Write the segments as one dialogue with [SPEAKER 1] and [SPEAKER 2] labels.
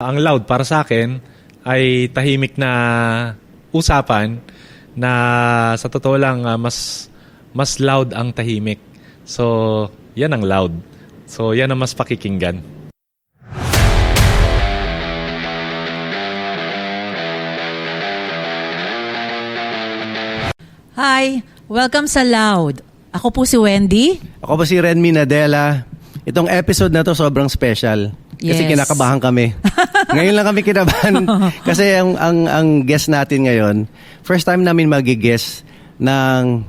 [SPEAKER 1] Ang loud para sa akin ay tahimik na usapan na sa totoo lang mas loud ang tahimik. So, yan ang loud. So, yan ang mas pakikinggan.
[SPEAKER 2] Hi! Welcome sa Loud. Ako po si Wendy.
[SPEAKER 3] Ako po si Renmi Nadella. Itong episode na to sobrang special. Kasi
[SPEAKER 2] Yes.
[SPEAKER 3] kinakabahan kami. Ngayon lang kami kinabahan. Kasi ang guest natin ngayon, first time namin magi-guest ng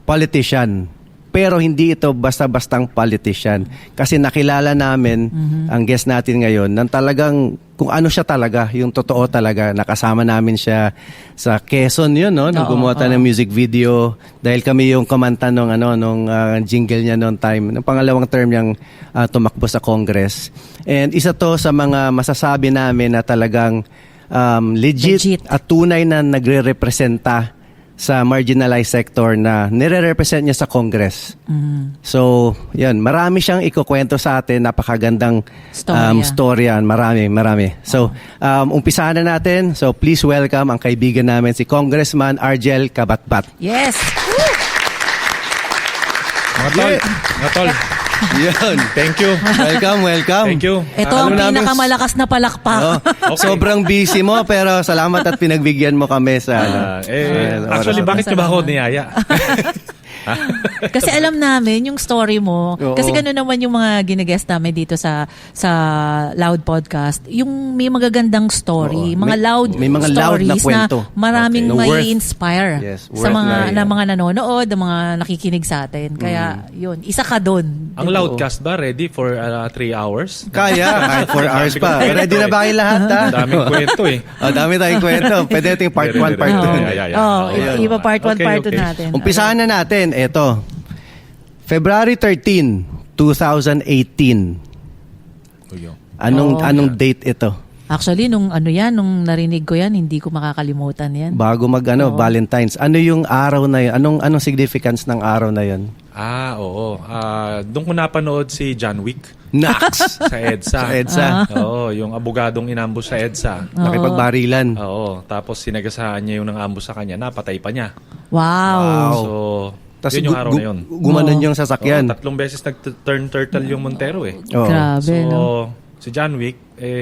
[SPEAKER 3] politician. Pero hindi ito basta-bastang politician. Kasi nakilala namin ang guest natin ngayon ng talagang kung ano siya talaga, yung totoo talaga. Nakasama namin siya sa Quezon yun, no? Nung gumawa tayo ng music video. Dahil kami yung kumanta nung jingle niya noong time. Nung pangalawang term niyang tumakbo sa Congress. And isa to sa mga masasabi namin na talagang legit at tunay na nagre-representa sa marginalized sector na nire-represent niya sa Congress. So, yan. Marami siyang ikukwento sa atin. Napakagandang storya. Marami. So, umpisahan na natin. So, please welcome ang kaibigan namin, si Congressman Argel Cabatbat.
[SPEAKER 2] Yes!
[SPEAKER 1] Mga tol.
[SPEAKER 3] Yan.
[SPEAKER 1] Thank you.
[SPEAKER 3] Welcome.
[SPEAKER 1] Thank you.
[SPEAKER 2] Ito ang pinakamalakas na palakpak.
[SPEAKER 3] Okay. Sobrang busy mo, pero salamat at pinagbigyan mo kami sa
[SPEAKER 1] Actually, bakit niyo ba ako niyaya?
[SPEAKER 2] Kasi alam namin yung story mo.
[SPEAKER 3] Oo.
[SPEAKER 2] Kasi gano'n naman yung mga ginagest namin dito sa Loud Podcast. Yung may magagandang story,
[SPEAKER 3] Oo.
[SPEAKER 2] mga loud
[SPEAKER 3] may mga loud na
[SPEAKER 2] stories
[SPEAKER 3] kwento.
[SPEAKER 2] maraming
[SPEAKER 3] Okay.
[SPEAKER 2] may
[SPEAKER 3] Worth.
[SPEAKER 2] inspire
[SPEAKER 3] Yes,
[SPEAKER 2] sa
[SPEAKER 3] worth
[SPEAKER 2] mga
[SPEAKER 3] na
[SPEAKER 2] na mga nanonood, na mga nakikinig sa atin. Kaya yun, isa ka doon.
[SPEAKER 1] Ang Loudcast ba ready for 3 hours?
[SPEAKER 3] Kaya, 4 hours pa. Ready na ba kayo lahat, ha?
[SPEAKER 1] Daming kwento eh.
[SPEAKER 3] Dami tayong kwento. Pwede natin part 1, part 2.
[SPEAKER 2] Iba part 1, part 2 natin.
[SPEAKER 3] Umpisahan na natin. Ito. February 13, 2018. Anong date ito?
[SPEAKER 2] Actually, nung narinig ko yan, hindi ko makakalimutan yan.
[SPEAKER 3] Bago Valentine's. Ano yung araw na yun? Anong significance ng araw na yun?
[SPEAKER 1] Oo. Doon ko napanood si John Wick
[SPEAKER 3] Nax!
[SPEAKER 1] sa EDSA.
[SPEAKER 3] Sa EDSA.
[SPEAKER 1] Oo, yung abogadong inambush sa EDSA.
[SPEAKER 3] Nakipagbarilan.
[SPEAKER 1] Oo, tapos sinagasaan niya yung nang-ambush sa kanya, napatay pa niya.
[SPEAKER 2] Wow.
[SPEAKER 1] So,
[SPEAKER 3] Tas
[SPEAKER 1] yun yung araw na yun.
[SPEAKER 3] Gumanon yung sasakyan.
[SPEAKER 1] 3 beses nag-turn turtle yung Montero eh.
[SPEAKER 3] Oo.
[SPEAKER 2] Grabe,
[SPEAKER 1] So,
[SPEAKER 2] no?
[SPEAKER 1] si John Wick,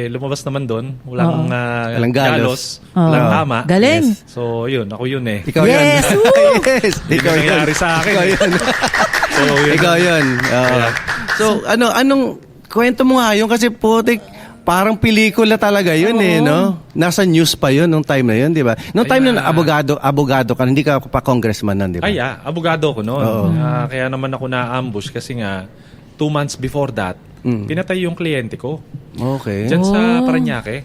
[SPEAKER 1] lumabas naman doon. Walang
[SPEAKER 3] Walang galos.
[SPEAKER 1] walang tama.
[SPEAKER 2] Galing.
[SPEAKER 1] So, yun. Ako yun eh.
[SPEAKER 3] Ikaw
[SPEAKER 2] Yes!
[SPEAKER 3] yun. Yes!
[SPEAKER 1] Hindi na nangyari sa akin.
[SPEAKER 3] Ikaw
[SPEAKER 1] eh.
[SPEAKER 3] yun.
[SPEAKER 1] So, yun.
[SPEAKER 3] Ikaw yun. Oo. So, anong kwento mo nga yun? Kasi putik, parang pelikula talaga yun eh, no? Nasa news pa yun nung time na yun, di ba? Nung time na abogado ka, hindi ka pa congressman nun, di ba?
[SPEAKER 1] Abogado ko noon. Kaya naman ako na-ambush kasi nga 2 months before that, pinatay yung kliyente ko.
[SPEAKER 3] Okay.
[SPEAKER 1] Diyan sa Parañaque.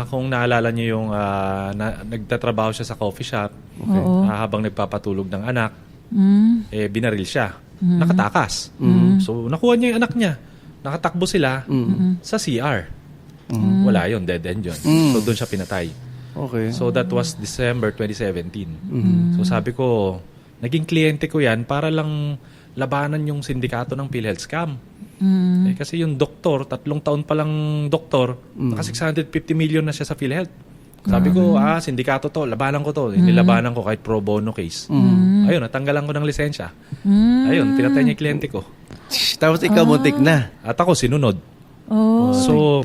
[SPEAKER 1] Kung naalala niyo yung nagtatrabaho siya sa coffee shop habang nagpapatulog ng anak, binaril siya. Nakatakas. So, nakuha niya yung anak niya. Nakatakbo sila sa CR. Wala yun, dead end yun. So, doon siya pinatay.
[SPEAKER 3] Okay.
[SPEAKER 1] So, that was December 2017. So, sabi ko, naging kliyente ko yan para lang labanan yung sindikato ng PhilHealth scam. Kasi yung doktor, 3 taon pa lang doktor, naka 650 million na siya sa PhilHealth. Sabi ko, sindikato to, labanan ko to. Nilabanan ko kahit pro bono case. Ayun, natanggalan ko ng lisensya. Ayun, pinatay niya yung kliyente ko.
[SPEAKER 3] Tapos ikaw muntik na.
[SPEAKER 1] At ako, sinunod. So,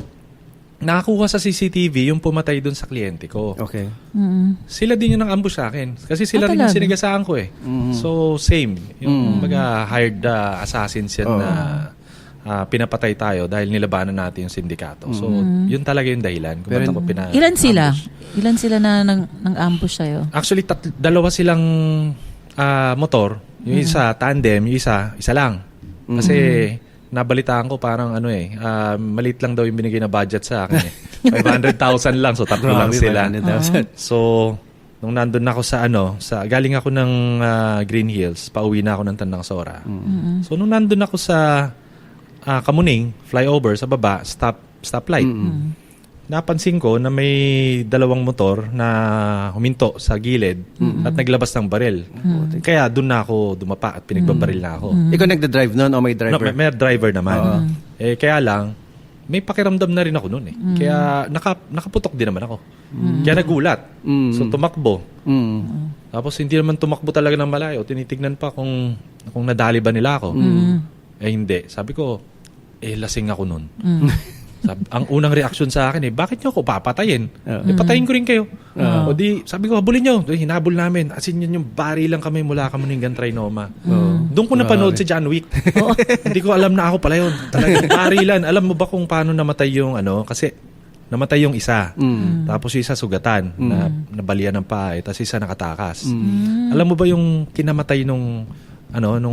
[SPEAKER 1] nakakuha sa CCTV yung pumatay dun sa kliyente ko.
[SPEAKER 3] Okay.
[SPEAKER 1] Sila din yung nang-ambush sa akin. Kasi sila rin yung
[SPEAKER 2] talaga?
[SPEAKER 1] sinigasaan ko eh. So, same. Yung mga hired assassins yan na pinapatay tayo dahil nilabanan natin yung sindikato. So, yun talaga yung dahilan. Kung ba't ako
[SPEAKER 2] Ilan sila?
[SPEAKER 1] ambush.
[SPEAKER 2] Ilan sila na nang-ambush sa'yo?
[SPEAKER 1] Actually, 2 silang motor. Yung isa, tandem. Yung isa lang. Kasi nabalitaan ko parang maliit lang daw yung binigay na budget sa akin eh. 500,000 lang. So, 3 lang sila. So, nung nandun ako galing ako ng Green Hills, pauwi na ako ng Tandang Sora. So, nung nandun ako sa Kamuning, flyover sa baba, stoplight. Napansin ko na may 2 motor na huminto sa gilid at naglabas ng baril. Kaya doon na ako dumapa at pinagbabaril na ako.
[SPEAKER 3] Ikaw nagda-drive nun o may driver?
[SPEAKER 1] No, may driver naman. Kaya lang, may pakiramdam na rin ako noon eh. Kaya nakaputok din naman ako. Kaya nagulat. So tumakbo. Tapos hindi naman tumakbo talaga ng malayo. Tinitignan pa kung nadali ba nila ako. Eh hindi. Sabi ko, lasing ako noon. Ang unang reaksyon sa akin bakit niyo ako papatayin? Patayin ko rin kayo. O di, sabi ko, habulin niyo. Hinabol namin. As in yun yung bari lang kami mula Kamuningan Trinoma. Doon ko napanood si John Wick. Hindi ko alam na ako pala yun. Talagang barilan. Alam mo ba kung paano namatay yung kasi namatay yung isa. Tapos yung isa sugatan na nabalian ng paa. Tapos isa nakatakas. Alam mo ba yung kinamatay nung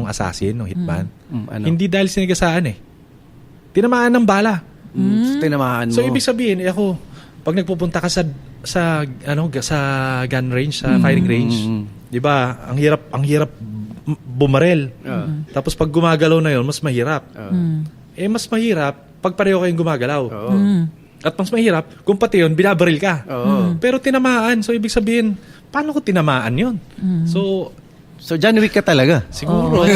[SPEAKER 1] assassin, nung hitman? Hindi dahil sinigasaan tinamaan ng bala.
[SPEAKER 3] Tinamaan mo.
[SPEAKER 1] So ibig sabihin, ako pag nagpupunta ka sa gun range, sa firing range, 'di ba? Ang hirap bumarel. Tapos pag gumagalaw na 'yon, mas mahirap. Mas mahirap pag pareho kayong gumagalaw. At mas mahirap kung pati 'yon binabaril ka. Pero tinamaan. So ibig sabihin, paano ko tinamaan 'yon?
[SPEAKER 3] So John Wick ka talaga.
[SPEAKER 1] Siguro.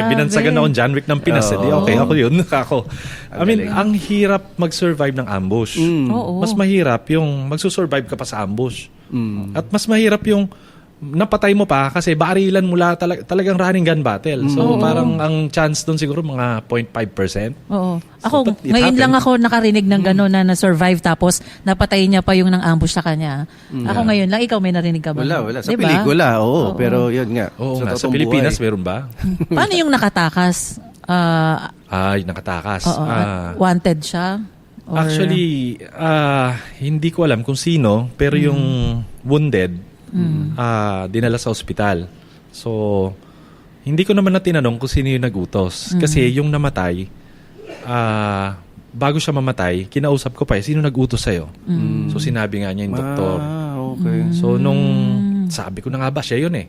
[SPEAKER 1] Binansagan akong John Wick ng Pinas. Okay, ako yun. I mean, ang hirap mag-survive ng ambush. Mas mahirap yung magsusurvive ka pa sa ambush. At mas mahirap yung napatay mo pa kasi barilan mula talagang running gun battle. So parang ang chance doon siguro mga 0.5%.
[SPEAKER 2] Oo. Ako, ngayon lang ako nakarinig ng gano'n na na-survive tapos napatay niya pa yung nang-ambush sa kanya. Ako ngayon lang. Ikaw may narinig ka ba?
[SPEAKER 3] Wala. Sa
[SPEAKER 2] diba?
[SPEAKER 3] pelikula, oo. Pero yun nga.
[SPEAKER 1] Oo nga. Sa Pilipinas, meron ba?
[SPEAKER 2] Paano yung nakatakas?
[SPEAKER 1] Nakatakas.
[SPEAKER 2] Wanted siya? Or...
[SPEAKER 1] Actually, hindi ko alam kung sino, pero yung wounded, dinala sa ospital. So, hindi ko naman na tinanong kung sino yung nagutos. Kasi yung namatay, bago siya mamatay, kinausap ko pa sino nagutos sa'yo? So, sinabi nga niya yung doktor.
[SPEAKER 3] Okay.
[SPEAKER 1] So, nung sabi ko na nga ba, siya yun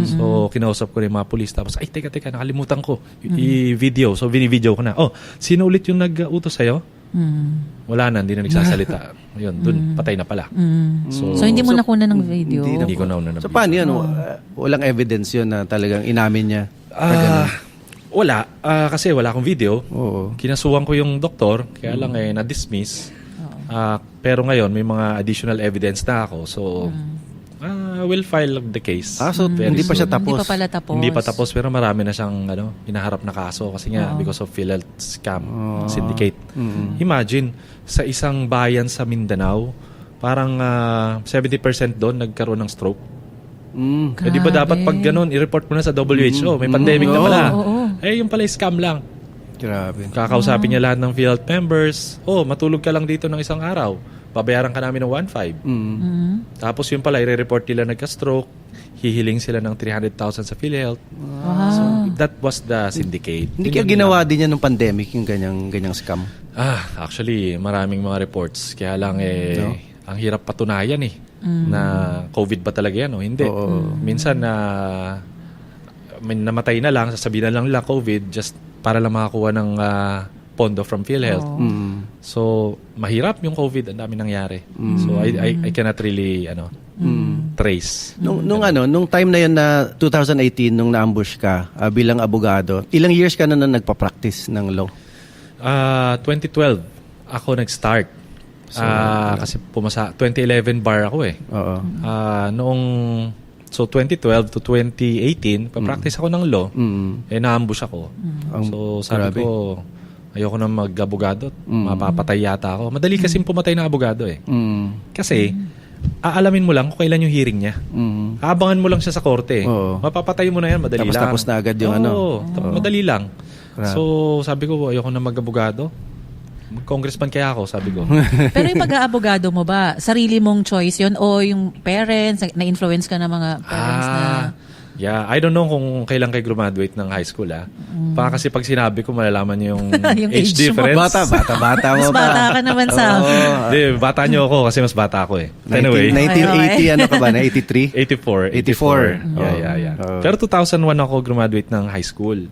[SPEAKER 1] So, kinausap ko na yung mga polis. Tapos, teka, nakalimutan ko. I-video. So, bini-video ko na. Sino ulit yung nag-utos sa'yo? Wala na, hindi na nagsasalita. Yun, dun, patay na pala.
[SPEAKER 2] So hindi mo nakuna ng video?
[SPEAKER 1] Hindi ko nauna ng video.
[SPEAKER 3] So, paano yun? Walang evidence yun na talagang inamin niya?
[SPEAKER 1] Wala. Kasi wala akong video.
[SPEAKER 3] Oo.
[SPEAKER 1] Kinasuhan ko yung doktor, kaya lang na-dismiss. Pero ngayon, may mga additional evidence na ako. So, we'll file the case.
[SPEAKER 3] So hindi pa siya tapos?
[SPEAKER 2] Hindi pa pala tapos.
[SPEAKER 1] Hindi pa tapos, pero marami na siyang inaharap na kaso. Kasi nga, because of PhilHealth scam syndicate. Imagine, sa isang bayan sa Mindanao, parang 70% doon nagkaroon ng stroke. Di ba dapat pag ganun, i-report mo na sa WHO, may pandemic na pala. Yung pala scam lang.
[SPEAKER 3] Grabe.
[SPEAKER 1] Kakausapin niya lahat ng PhilHealth members. Matulog ka lang dito ng isang araw. Babayaran ka namin ng 1.5. Tapos yun pala, i-report nila nagka-stroke. Hihiling sila ng 300,000 sa PhilHealth. So, that was the syndicate.
[SPEAKER 3] Hindi kaya ginawa din yan ng pandemic, yung ganyang scam?
[SPEAKER 1] Actually, maraming mga reports. Kaya lang, ang hirap patunayan na COVID ba talaga yan o hindi. Minsan, namatay na lang, sasabihin na lang nila COVID just para lang makakuha ng pondo from PhilHealth. So, mahirap yung COVID, ang dami nangyari. So, I cannot really trace.
[SPEAKER 3] Nung time na yun na 2018, nung na-ambush ka bilang abogado, ilang years ka na nagpa-practice ng law?
[SPEAKER 1] 2012 ako nag-start. Kasi 2011 bar ako So 2012 to 2018, pa-practice ako ng law. Na-ambush ako. So sabi ko, ayoko na mag-abogado. Mapapatay yata ako. Madali kasing pumatay ng abogado Kasi, aalamin mo lang kung kailan yung hearing niya. Aabangan mo lang siya sa korte. Mapapatay mo na yan, madali lang.
[SPEAKER 3] Tapos na agad yung
[SPEAKER 1] madali lang. So, sabi ko, ayoko na mag-abogado. Mag-congressman kaya ako, sabi ko.
[SPEAKER 2] Pero yung pag-aabogado mo ba, sarili mong choice yun o yung parents, na-influence ka ng mga parents na...
[SPEAKER 1] Yeah, I don't know kung kailan kayo graduate ng high school Baka kasi pag sinabi ko, malalaman niyo yung,
[SPEAKER 2] yung
[SPEAKER 1] age difference.
[SPEAKER 3] Bata mo
[SPEAKER 2] mas bata ka naman sa...
[SPEAKER 1] Hindi, bata niyo ako kasi mas bata ako Anyway.
[SPEAKER 3] 1980, ano ka ba? 83?
[SPEAKER 1] 84. Yeah. Pero 2001 ako graduate ng high school.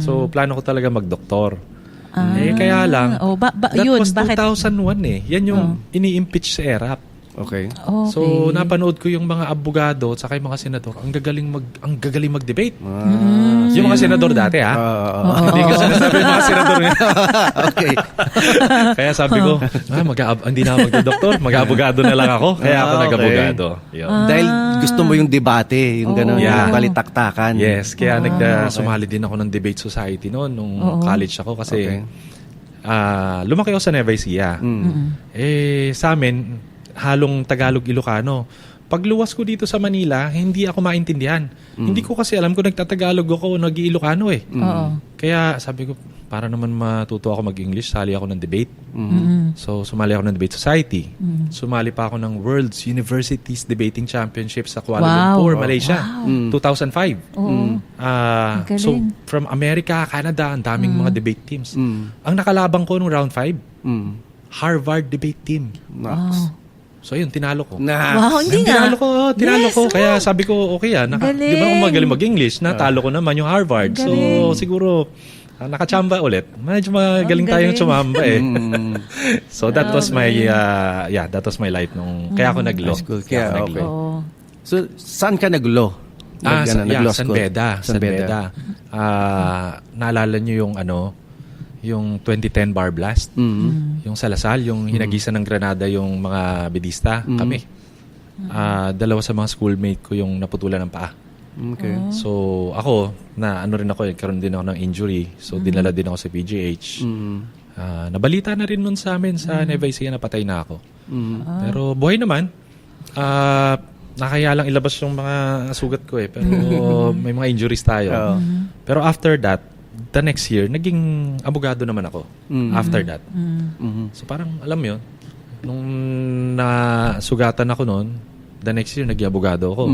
[SPEAKER 1] So, plano ko talaga mag-doktor. Kaya lang, that
[SPEAKER 2] yun,
[SPEAKER 1] was
[SPEAKER 2] bakit?
[SPEAKER 1] 2001 Yan yung ini-impeach sa ERAP.
[SPEAKER 3] Okay.
[SPEAKER 2] Okay.
[SPEAKER 1] So, napanood ko yung mga abogado at saka yung mga senador. Ang gagaling mag-debate. Yung mga senador dati, ha? Hindi ko sinasabi yung mga senador ngayon.
[SPEAKER 3] Okay.
[SPEAKER 1] Kaya sabi ko, hindi na ako magdodoktor, mag-abogado na lang ako. Kaya ako
[SPEAKER 3] Okay.
[SPEAKER 1] nag-abogado. Yun.
[SPEAKER 3] Dahil gusto mo yung debate, yung gano'n,
[SPEAKER 1] Yeah.
[SPEAKER 3] yung balitaktakan.
[SPEAKER 1] Yes, kaya sumali din ako ng debate society noon nung college ako kasi
[SPEAKER 3] Okay.
[SPEAKER 1] lumaki ako sa Nueva Ecija. Sa amin, halong Tagalog-Ilocano. Pagluwas ko dito sa Manila, hindi ako maintindihan. Hindi ko kasi alam kung nagtatagalog ako o nag-Ilocano eh.
[SPEAKER 2] Oo.
[SPEAKER 1] Kaya sabi ko, para naman matuto ako mag-English, sali ako ng debate. So, sumali ako ng debate society. Sumali pa ako ng World's Universities Debating Championship sa Kuala Lumpur, Malaysia. 2005.
[SPEAKER 2] Galing.
[SPEAKER 1] So, from America, Canada, ang daming mga debate teams. Ang nakalabang ko nung round 5, Harvard debate team.
[SPEAKER 3] Naks.
[SPEAKER 1] So, yun, tinalo ko.
[SPEAKER 2] Wow, hindi nga.
[SPEAKER 1] Tinalo
[SPEAKER 2] Yes,
[SPEAKER 1] ko. Kaya sabi ko, okay
[SPEAKER 2] Galing.
[SPEAKER 1] Di ba kung magaling mag-English, natalo ko naman yung Harvard. So,
[SPEAKER 2] Galing.
[SPEAKER 1] siguro, nakachamba ulit. Medyo magaling
[SPEAKER 2] galing.
[SPEAKER 1] tayong chumamba eh. So, that was my, that was my life nung, kaya ako nag-law.
[SPEAKER 3] High school.
[SPEAKER 1] Kaya ako
[SPEAKER 3] Kaya,
[SPEAKER 1] nag-law.
[SPEAKER 2] Oo.
[SPEAKER 3] So, saan ka nag-law?
[SPEAKER 1] Sa
[SPEAKER 3] school?
[SPEAKER 1] San Beda. Naalala nyo yung 2010 bar blast? Yung sa Lasal, yung hinagisan ng granada yung mga bedista, kami. Dalawa sa mga schoolmate ko yung naputulan ng paa.
[SPEAKER 3] Okay.
[SPEAKER 1] So, ako, karoon din ako ng injury. So, dinala din ako sa PGH. Nabalita na rin nun sa amin sa Nueva Ecija na patay na ako. Pero buhay naman. Nakaya lang ilabas yung mga sugat ko eh. Pero may mga injuries tayo. Pero after that, the next year, naging abogado naman ako. After that. So parang, alam mo yun, nung nasugatan ako noon, the next year, naging abogado ako.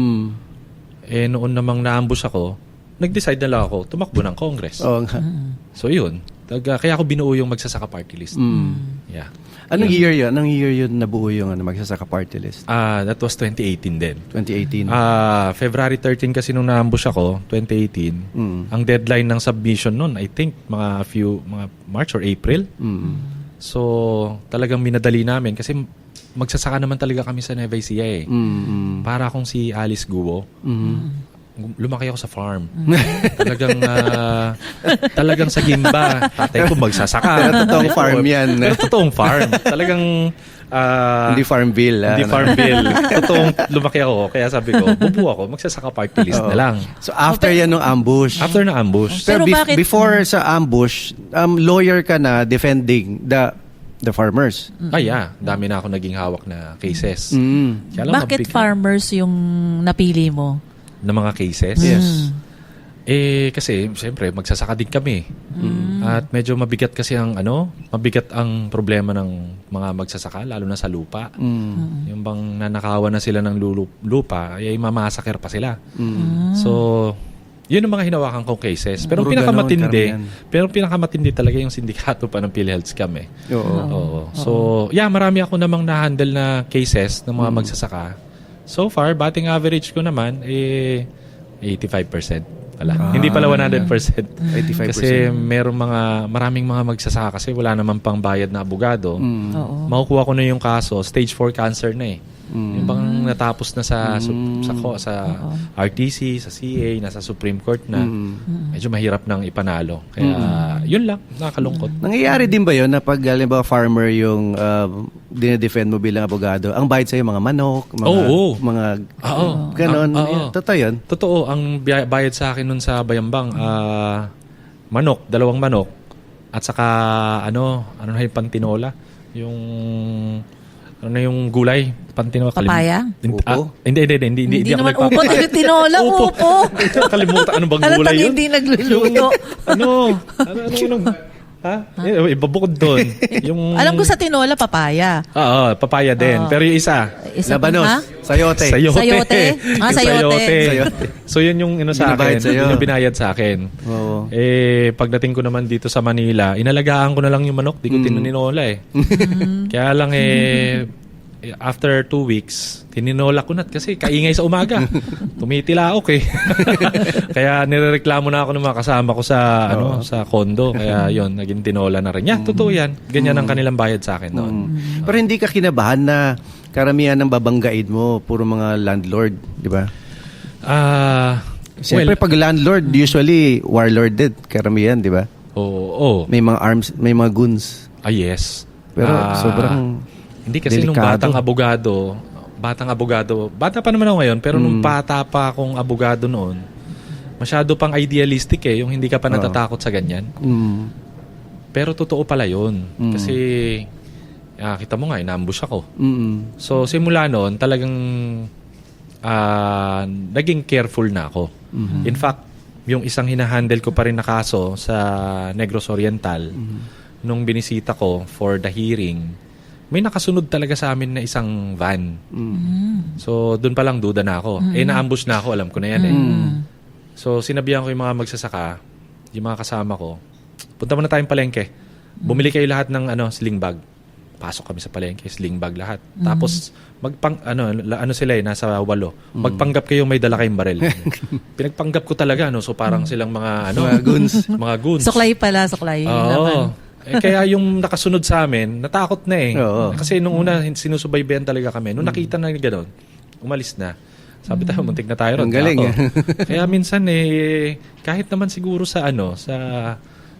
[SPEAKER 1] Noon namang na-ambush ako, nag-decide na lang ako, tumakbo ng Congress.
[SPEAKER 3] Oo nga.
[SPEAKER 1] So yun, kaya ako binuo yung magsasaka party list. Yeah.
[SPEAKER 3] Anong year yun? Anong year yun nabuo yung magsasaka party list?
[SPEAKER 1] That was 2018 din.
[SPEAKER 3] 2018?
[SPEAKER 1] February 13 kasi nung na-ambush ako, 2018. Ang deadline ng submission nun, I think, mga March or April. So, talagang minadali namin kasi magsasaka naman talaga kami sa Nueva Ecija eh. Para akong si Alice Guo. Lumaki ako sa farm. Talagang sa Gimba. Tatay ko magsasaka.
[SPEAKER 3] Pero totoong farm yan.
[SPEAKER 1] Pero totoong farm. Talagang
[SPEAKER 3] Hindi Farmville.
[SPEAKER 1] hindi Farmville. Totoong lumaki ako. Kaya sabi ko, bubuo ako. Magsasaka party list na lang.
[SPEAKER 3] So after yan ng ambush.
[SPEAKER 1] After na ambush.
[SPEAKER 2] Pero bakit-
[SPEAKER 3] before sa ambush, lawyer ka na defending the farmers.
[SPEAKER 1] Yeah. Dami na ako naging hawak na cases. Kaya lang,
[SPEAKER 2] Bakit
[SPEAKER 1] mabigat
[SPEAKER 2] farmers yung napili mo?
[SPEAKER 1] na mga cases?
[SPEAKER 3] Yes.
[SPEAKER 1] Kasi siyempre magsasaka din kami. At medyo mabigat kasi mabigat ang problema ng mga magsasaka lalo na sa lupa. Yung bang nanakawan na sila ng lupa, ay mamasaker pa sila. So, yun ang mga hinawakan kong cases. Pero
[SPEAKER 3] Puro
[SPEAKER 1] pinakamatindi talaga yung sindikato pa ng PhilHealth Scam eh.
[SPEAKER 3] Oo.
[SPEAKER 1] So, marami ako namang na-handle na cases ng mga magsasaka. So far, batting average ko naman 85%. Hindi pala 100%.
[SPEAKER 3] 85%.
[SPEAKER 1] Kasi maraming mga magsasaka kasi wala naman pang bayad na abogado.
[SPEAKER 2] Oo.
[SPEAKER 1] Makukuha ko na yung kaso, stage 4 cancer na eh. Yung bang natapos na sa RTC, sa CA, nasa Supreme Court na. Medyo mahirap nang ipanalo. Kaya yun lang, nakakalungkot.
[SPEAKER 3] Nangyayari din ba yun na pag halimbawa farmer yung dinedefend mo bilang abogado, ang bayad sa'yo mga manok, mga ganon. Totoo yun?
[SPEAKER 1] Totoo, ang bayad sa akin nun sa Bayambang, manok, 2 manok, at saka ano na yung pantinola? Yung gulay? Pantinola?
[SPEAKER 2] Papaya?
[SPEAKER 3] Upo?
[SPEAKER 1] Hindi
[SPEAKER 2] Hindi
[SPEAKER 1] ako
[SPEAKER 2] naman upo,
[SPEAKER 1] nagpapaya.
[SPEAKER 2] tinola, upo.
[SPEAKER 1] Kalimutan, ano bang
[SPEAKER 2] Halatang
[SPEAKER 1] gulay yun?
[SPEAKER 2] hindi nagluluto.
[SPEAKER 1] Ibabukod doon.
[SPEAKER 2] Alam ko sa tinola, papaya.
[SPEAKER 1] Oo, papaya din. Pero yung isa,
[SPEAKER 3] Labanos,
[SPEAKER 2] Ha?
[SPEAKER 3] sayote.
[SPEAKER 2] Sayote?
[SPEAKER 1] Yung
[SPEAKER 2] Sayote.
[SPEAKER 1] So yun yung sa
[SPEAKER 3] Binabayad
[SPEAKER 1] akin.
[SPEAKER 3] sa'yo.
[SPEAKER 1] Yun yung binayad sa akin.
[SPEAKER 3] Oo.
[SPEAKER 1] Pagdating ko naman dito sa Manila, inalagaan ko na lang yung manok. Di ko tininola eh. Kaya lang after 2 weeks, tininola ko na kasi kaingay sa umaga. Tumitilaok eh. Kaya nirereklamo na ako ng mga kasama ko sa sa condo. Kaya yon naging tinola na rin. Totoo yan. Ganyan ang kanilang bayad sa akin noon.
[SPEAKER 3] Pero hindi ka kinabahan na karamihan ng babanggaid mo, puro mga landlord, di ba? Siyempre, pag landlord, usually warlorded, karamihan, di ba?
[SPEAKER 1] Oo.
[SPEAKER 3] May mga arms, may mga guns.
[SPEAKER 1] Yes.
[SPEAKER 3] Pero sobrang
[SPEAKER 1] hindi kasi nung
[SPEAKER 3] delikado.
[SPEAKER 1] batang abogado, bata pa naman ako ngayon, pero nung bata pa akong abogado noon, masyado pang idealistic yung hindi ka pa natatakot sa ganyan. Pero totoo pala yun. Kasi, kita mo nga, inaambush ako. So, simula noon, talagang naging careful na ako. In fact, yung isang hinahandle ko pa rin na kaso sa Negros Oriental, nung binisita ko for the hearing, may nakasunod talaga sa amin na isang van. So, dun pa lang duda na ako. Naambush na ako, alam ko na yan So, sinabihan ko yung mga magsasaka, yung mga kasama ko, punta muna tayong palengke. Bumili kayo lahat ng sling bag. Pasok kami sa palengke, sling bag lahat. Tapos, sila nasa 8. Magpanggap kayo may dala kayong baril. Pinagpanggap ko talaga, so parang silang mga
[SPEAKER 3] goons.
[SPEAKER 1] mga goons.
[SPEAKER 2] Suklay pala, suklay.
[SPEAKER 1] Oo. Kaya yung nakasunod sa amin, natakot na
[SPEAKER 3] Oo.
[SPEAKER 1] Kasi nung una, sinusubaybayan talaga kami. Nung nakita na gano'n, umalis na. Sabi tayo, muntik na tayo ron.
[SPEAKER 3] Ang galing.
[SPEAKER 1] Kaya minsan kahit naman siguro sa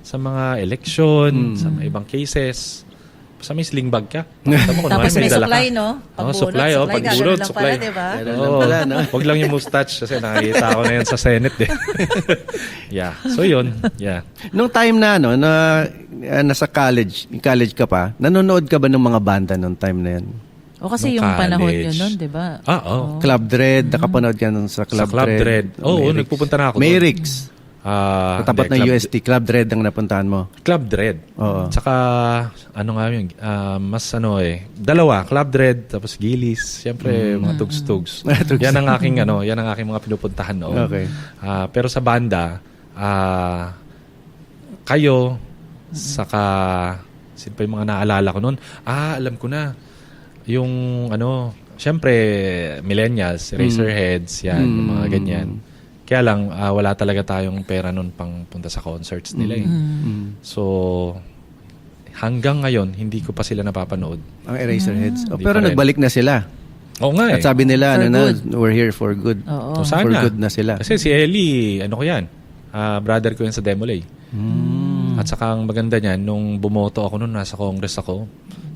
[SPEAKER 1] mga election, sa mga ibang cases, basta may sling bag ka.
[SPEAKER 2] Tapos may suklay, no?
[SPEAKER 1] Suklay, pagbunot, suklay.
[SPEAKER 2] Diba?
[SPEAKER 1] Huwag lang yung mustache kasi nakikita ko na yan sa Senate. Yeah. So yun. Yeah.
[SPEAKER 3] Nung time na nasa college ka pa, nanonood ka ba ng mga banda nung time na yan?
[SPEAKER 2] O kasi
[SPEAKER 1] Nung
[SPEAKER 2] yung panahon
[SPEAKER 1] college.
[SPEAKER 2] yun nun, di ba?
[SPEAKER 1] Oo.
[SPEAKER 3] Club Dread, nakapanood ka nun sa Club Dread.
[SPEAKER 1] Oo, nagpupunta na ako doon.
[SPEAKER 3] Mayrix. Tapat ng UST, Club Dread ang napuntahan mo.
[SPEAKER 1] Club Dread.
[SPEAKER 3] Oo.
[SPEAKER 1] Tsaka, mas dalawa, Club Dread, tapos Gillies, siyempre, mga tugs-tugs. Yan ang aking mga pinupuntahan noon.
[SPEAKER 3] Okay.
[SPEAKER 1] Pero sa banda, kayo, saka, sino pa yung mga naalala ko noon? Alam ko na. Yung, siyempre, millennials, Razorheads, yan, yung mga ganyan. Kaya lang, wala talaga tayong pera nun pang punta sa concerts nila. So, hanggang ngayon, hindi ko pa sila napapanood.
[SPEAKER 3] Ang Eraserheads.
[SPEAKER 1] Hindi
[SPEAKER 3] Pero
[SPEAKER 1] pa rin.
[SPEAKER 3] nagbalik na sila.
[SPEAKER 1] Oo nga
[SPEAKER 3] At sabi nila, we're here for good.
[SPEAKER 2] Oo.
[SPEAKER 1] So, sana.
[SPEAKER 3] For good na sila.
[SPEAKER 1] Kasi si Ellie, ko yan? Brother ko yan sa Demolay. At saka ang maganda niyan, nung bumoto ako nun, nasa Congress ako,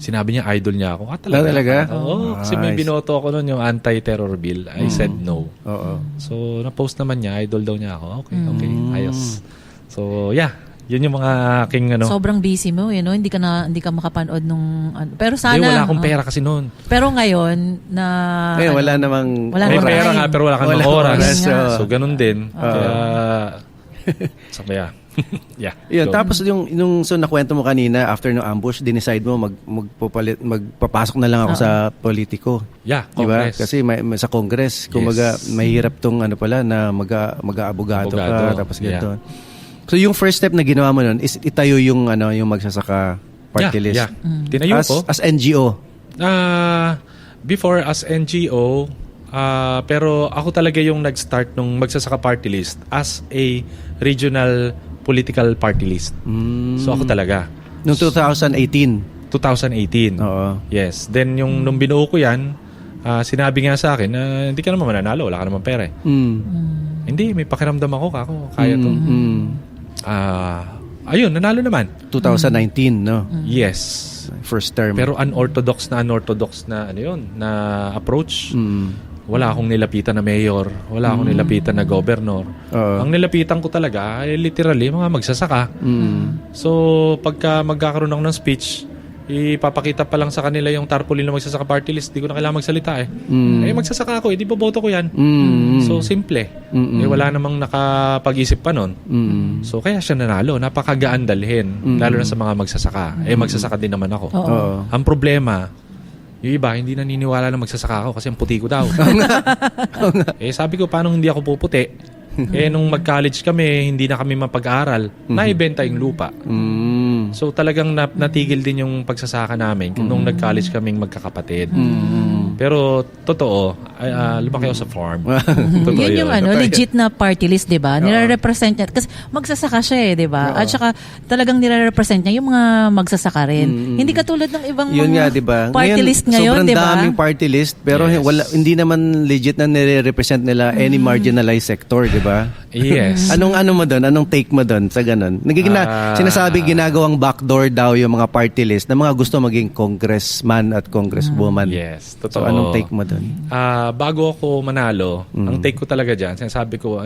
[SPEAKER 1] sinabi niya, idol niya ako.
[SPEAKER 3] Talaga?
[SPEAKER 1] Oo. Kasi may binoto ako nun, yung anti-terror bill. I said no.
[SPEAKER 3] Oo.
[SPEAKER 1] So, na-post naman niya, idol daw niya ako. Okay, ayos. So, yeah. Yun yung mga aking
[SPEAKER 2] Sobrang busy mo, hindi ka makapanood nung pero sana
[SPEAKER 1] wala akong pera kasi noon.
[SPEAKER 2] Pero ngayon na
[SPEAKER 3] Ngayon, wala namang
[SPEAKER 1] May
[SPEAKER 2] oras.
[SPEAKER 1] pera nga pero wala kang
[SPEAKER 3] Wala
[SPEAKER 1] oras.
[SPEAKER 3] oras,
[SPEAKER 1] So, ganun din. Kaya yeah. Yeah.
[SPEAKER 3] Yun,
[SPEAKER 1] Go.
[SPEAKER 3] tapos so nakwento mo kanina after ng ambush, dinecide mo magpapasok na lang ako sa politiko.
[SPEAKER 1] Yeah,
[SPEAKER 3] Diba?
[SPEAKER 1] Congress.
[SPEAKER 3] Kasi sa Congress, kumbaga mahirap tong na mag-aabogado ka
[SPEAKER 1] Abogado.
[SPEAKER 3] tapos ganito. So yung first step na ginawa mo nun is itayo yung yung magsasaka party list.
[SPEAKER 1] Yeah. Tinayo ko.
[SPEAKER 3] As NGO.
[SPEAKER 1] Before as NGO, pero ako talaga yung nag-start nung magsasaka party list as a regional political party list. So ako talaga.
[SPEAKER 3] Noong 2018.
[SPEAKER 1] 2018.
[SPEAKER 3] Oo.
[SPEAKER 1] Yes. Then nung binuo ko yan, sinabi nga sa akin na hindi ka naman mananalo, wala ka naman pera. Hindi, may pakiramdam ako, kaya to. Ayun, nanalo naman.
[SPEAKER 3] 2019, no?
[SPEAKER 1] Yes.
[SPEAKER 3] First term.
[SPEAKER 1] Pero unorthodox na na approach. Wala akong nilapitan na mayor, wala akong nilapitan na governor. Ang nilapitan ko talaga ay literally mga magsasaka. So, pagka magkakaroon ako ng speech, ipapakita pa lang sa kanila yung tarpaulin na magsasaka party list. Di ko na kailangan magsalita magsasaka ako, di boboto ko yan. So, simple. Wala namang nakapag-isip pa nun. So, kaya siya nanalo. Napakagaan dalhin. Lalo na sa mga magsasaka. Magsasaka din naman ako. Ang problema, yung iba, hindi naniniwala na magsasaka ako kasi ang puti ko daw. Sabi ko, paano hindi ako puputi? Nung mag-college kami, hindi na kami mapag-aaral, naibenta yung lupa. So talagang natigil din yung pagsasaka namin nung nag-college kaming magkakapatid. Pero totoo, lumaki ako sa farm. Totoo
[SPEAKER 2] Yun yung legit na party list, di ba? Nire-represent niya. Kasi magsasaka siya di ba? At saka talagang nire-represent niya yung mga magsasaka rin. Hindi katulad ng ibang
[SPEAKER 3] Yun
[SPEAKER 2] mga
[SPEAKER 3] nga, di ba?
[SPEAKER 2] party list ngayon, di ba?
[SPEAKER 3] Sobrang daming party list, pero
[SPEAKER 1] Yes.
[SPEAKER 3] hindi naman legit na nire-represent nila any marginalized sector, di ba?
[SPEAKER 1] Yes.
[SPEAKER 3] Anong mo doon? Anong take mo doon sa ganun? Sinasabi ginagawang backdoor daw yung mga party list na mga gusto maging congressman at congresswoman.
[SPEAKER 1] Yes,
[SPEAKER 3] So,
[SPEAKER 1] totoo.
[SPEAKER 3] anong take mo doon?
[SPEAKER 1] Bago ako manalo, ang take ko talaga dyan, sinasabi ko,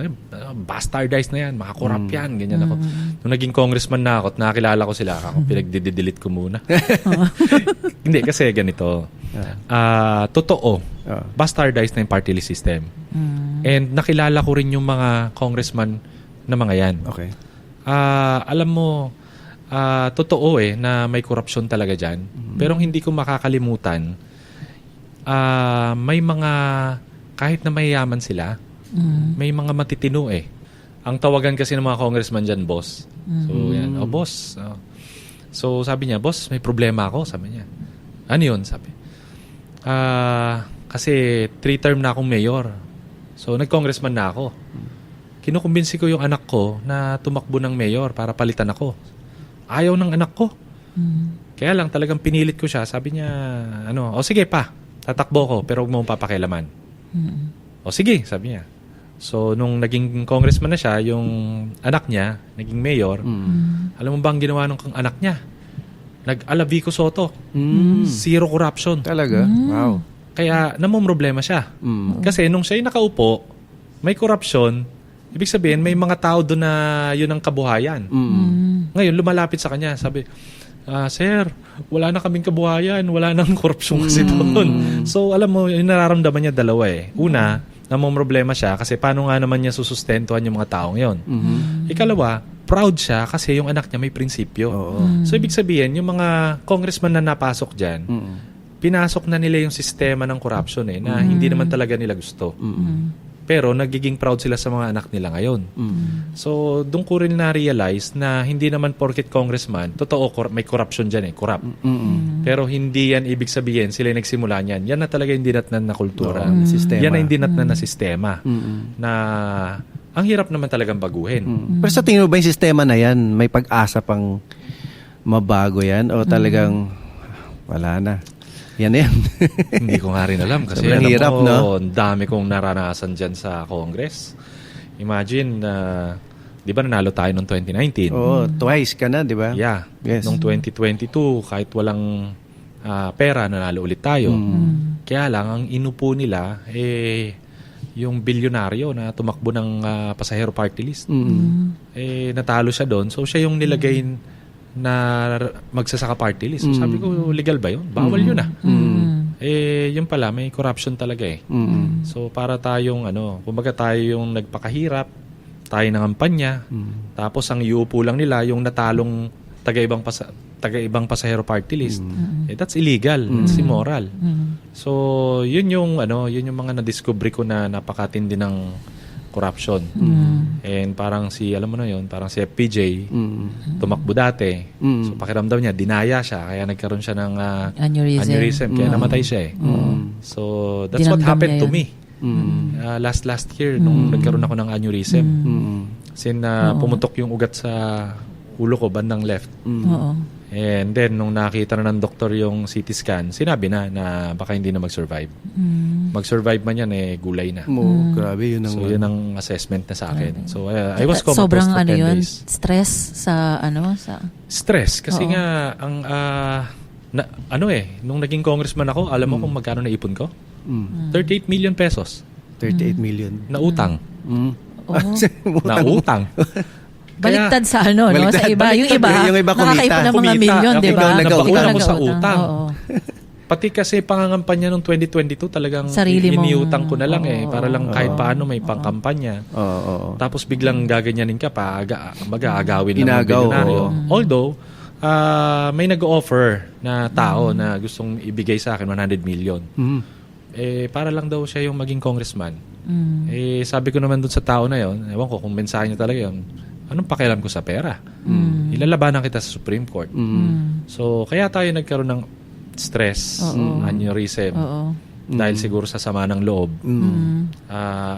[SPEAKER 1] bastardized na yan, makakorap yan, ganyan ako. Nung naging congressman na ako at nakakilala ko sila, ako pinagdidelete ko muna. Hindi, kasi ganito. Totoo, bastardized na yung party list system. And nakilala ko rin yung mga congressman na mga yan.
[SPEAKER 3] Okay.
[SPEAKER 1] Alam mo, totoo na may korupsyon talaga dyan. Pero hindi ko makakalimutan, may mga, kahit na mayayaman sila, may mga matitino Ang tawagan kasi ng mga congressman dyan, boss. So, yan. Boss. So, sabi niya, boss, may problema ako. Sabi niya. Ano yun? Sabi. Kasi 3-term na akong mayor. So, nag-congressman na ako. Kinukumbinsi ko yung anak ko na tumakbo ng mayor para palitan ako. Ayaw ng anak ko. Kaya lang talagang pinilit ko siya. Sabi niya, sige pa. Tatakbo ko, pero huwag mo papakialaman. O sige, sabi niya. So, nung naging congressman na siya, yung anak niya, naging mayor, alam mo ba ang ginawa ng anak niya? Nag-Alavico Soto. Zero corruption.
[SPEAKER 3] Talaga? Wow.
[SPEAKER 1] Kaya, namumroblema siya. Kasi nung siya nakaupo, may corruption, ibig sabihin, may mga tao doon na yun ang kabuhayan. Ngayon, lumalapit sa kanya, sabi, Sir, wala na kaming kabuhayan, wala nang korupsyon kasi doon. So, alam mo, yung nararamdaman niya dalawa Una, namumroblema siya kasi paano nga naman niya susustentuhan yung mga taong yon. Ikalawa, proud siya kasi yung anak niya may prinsipyo. So, ibig sabihin, yung mga congressman na napasok dyan, pinasok na nila yung sistema ng corruption na hindi naman talaga nila gusto. Pero nagiging proud sila sa mga anak nila ngayon. So, doon ko rin na-realize na hindi naman porket congressman, totoo, may corruption dyan corrupt. Pero hindi yan ibig sabihin, sila yung nagsimula niyan. Yan na talaga hindi natnan na kultura.
[SPEAKER 3] Sistema.
[SPEAKER 1] Yan na hindi natnan na sistema. Na ang hirap naman talagang baguhin.
[SPEAKER 3] Pero sa tingin mo ba yung sistema na yan, may pag-asa pang mabago yan? O talagang wala na? Yan.
[SPEAKER 1] Hindi ko nga rin alam kasi
[SPEAKER 3] Sobrang hirap, no?
[SPEAKER 1] ang dami kong naranasan dyan sa Congress. Imagine, di ba nanalo tayo noong 2019?
[SPEAKER 3] Oo, twice ka na, di ba?
[SPEAKER 1] Yeah.
[SPEAKER 3] Yes.
[SPEAKER 1] Noong 2022, kahit walang pera, nanalo ulit tayo. Kaya lang, ang inupo nila, yung bilyonaryo na tumakbo ng pasahero party list. Natalo siya doon. So, siya yung nilagay na magsasaka party list. So, sabi ko, legal ba yun? Bawal yun yun pala, may corruption talaga So, para tayong, kumbaga tayo yung nagpakahirap, tayo ng kampanya, tapos ang iupo lang nila, yung natalong taga-ibang pasahero party list. That's illegal. That's immoral. So, yun yung mga na-discovery ko na napakatindi ng corruption. And parang alam mo na yun, parang si FPJ, tumakbo dati. So, pakiramdam niya, dinaya siya, kaya nagkaroon siya ng aneurysm. Kaya namatay siya So, that's what happened to me. Last year, nung nagkaroon ako ng aneurysm. Sin pumutok yung ugat sa ulo ko, bandang left. And then, nung nakita na ng doktor yung CT scan, sinabi na baka hindi na mag-survive. Mag-survive man yan, gulay na.
[SPEAKER 3] Grabe, yun ang...
[SPEAKER 1] So, yun ang assessment na sa akin. So, I was comatose
[SPEAKER 2] sobrang
[SPEAKER 1] for 10
[SPEAKER 2] yun?
[SPEAKER 1] days.
[SPEAKER 2] Stress sa
[SPEAKER 1] Stress. Kasi nga, nung naging congressman ako, alam mo kung magkano naipon ko? 38 million pesos.
[SPEAKER 3] 38 million.
[SPEAKER 1] Na utang. Na
[SPEAKER 3] Utang.
[SPEAKER 1] utang.
[SPEAKER 2] Baliktad sa no? Sa iba. Yung iba,
[SPEAKER 3] yung iba kumita.
[SPEAKER 2] nakakaipon ng mga
[SPEAKER 1] Kumita.
[SPEAKER 2] milyon, di ba?
[SPEAKER 3] Ikaw nag-utang
[SPEAKER 1] mo sa utang.
[SPEAKER 2] Oo.
[SPEAKER 1] Pati kasi pangangampanya noong 2022 talagang
[SPEAKER 2] Sarili mong-
[SPEAKER 1] iniutang ko na lang para lang kahit
[SPEAKER 3] Oo.
[SPEAKER 1] paano may pangkampanya.
[SPEAKER 3] Oo.
[SPEAKER 1] Tapos biglang gaganyanin ka pa, mag-aagawin lang ng
[SPEAKER 3] Inagaw,
[SPEAKER 1] bilyonaryo.
[SPEAKER 3] oo.
[SPEAKER 1] Although, may nag-offer na tao na gustong ibigay sa akin 100 million. Para lang daw siya yung maging congressman. Sabi ko naman dun sa tao na yon, ewan ko kung mensahe niya talaga yun, anong pakialam ko sa pera? Ilalabanan kita sa Supreme Court. So, kaya tayo nagkaroon ng stress, aneurysm. dahil siguro sa sama ng loob.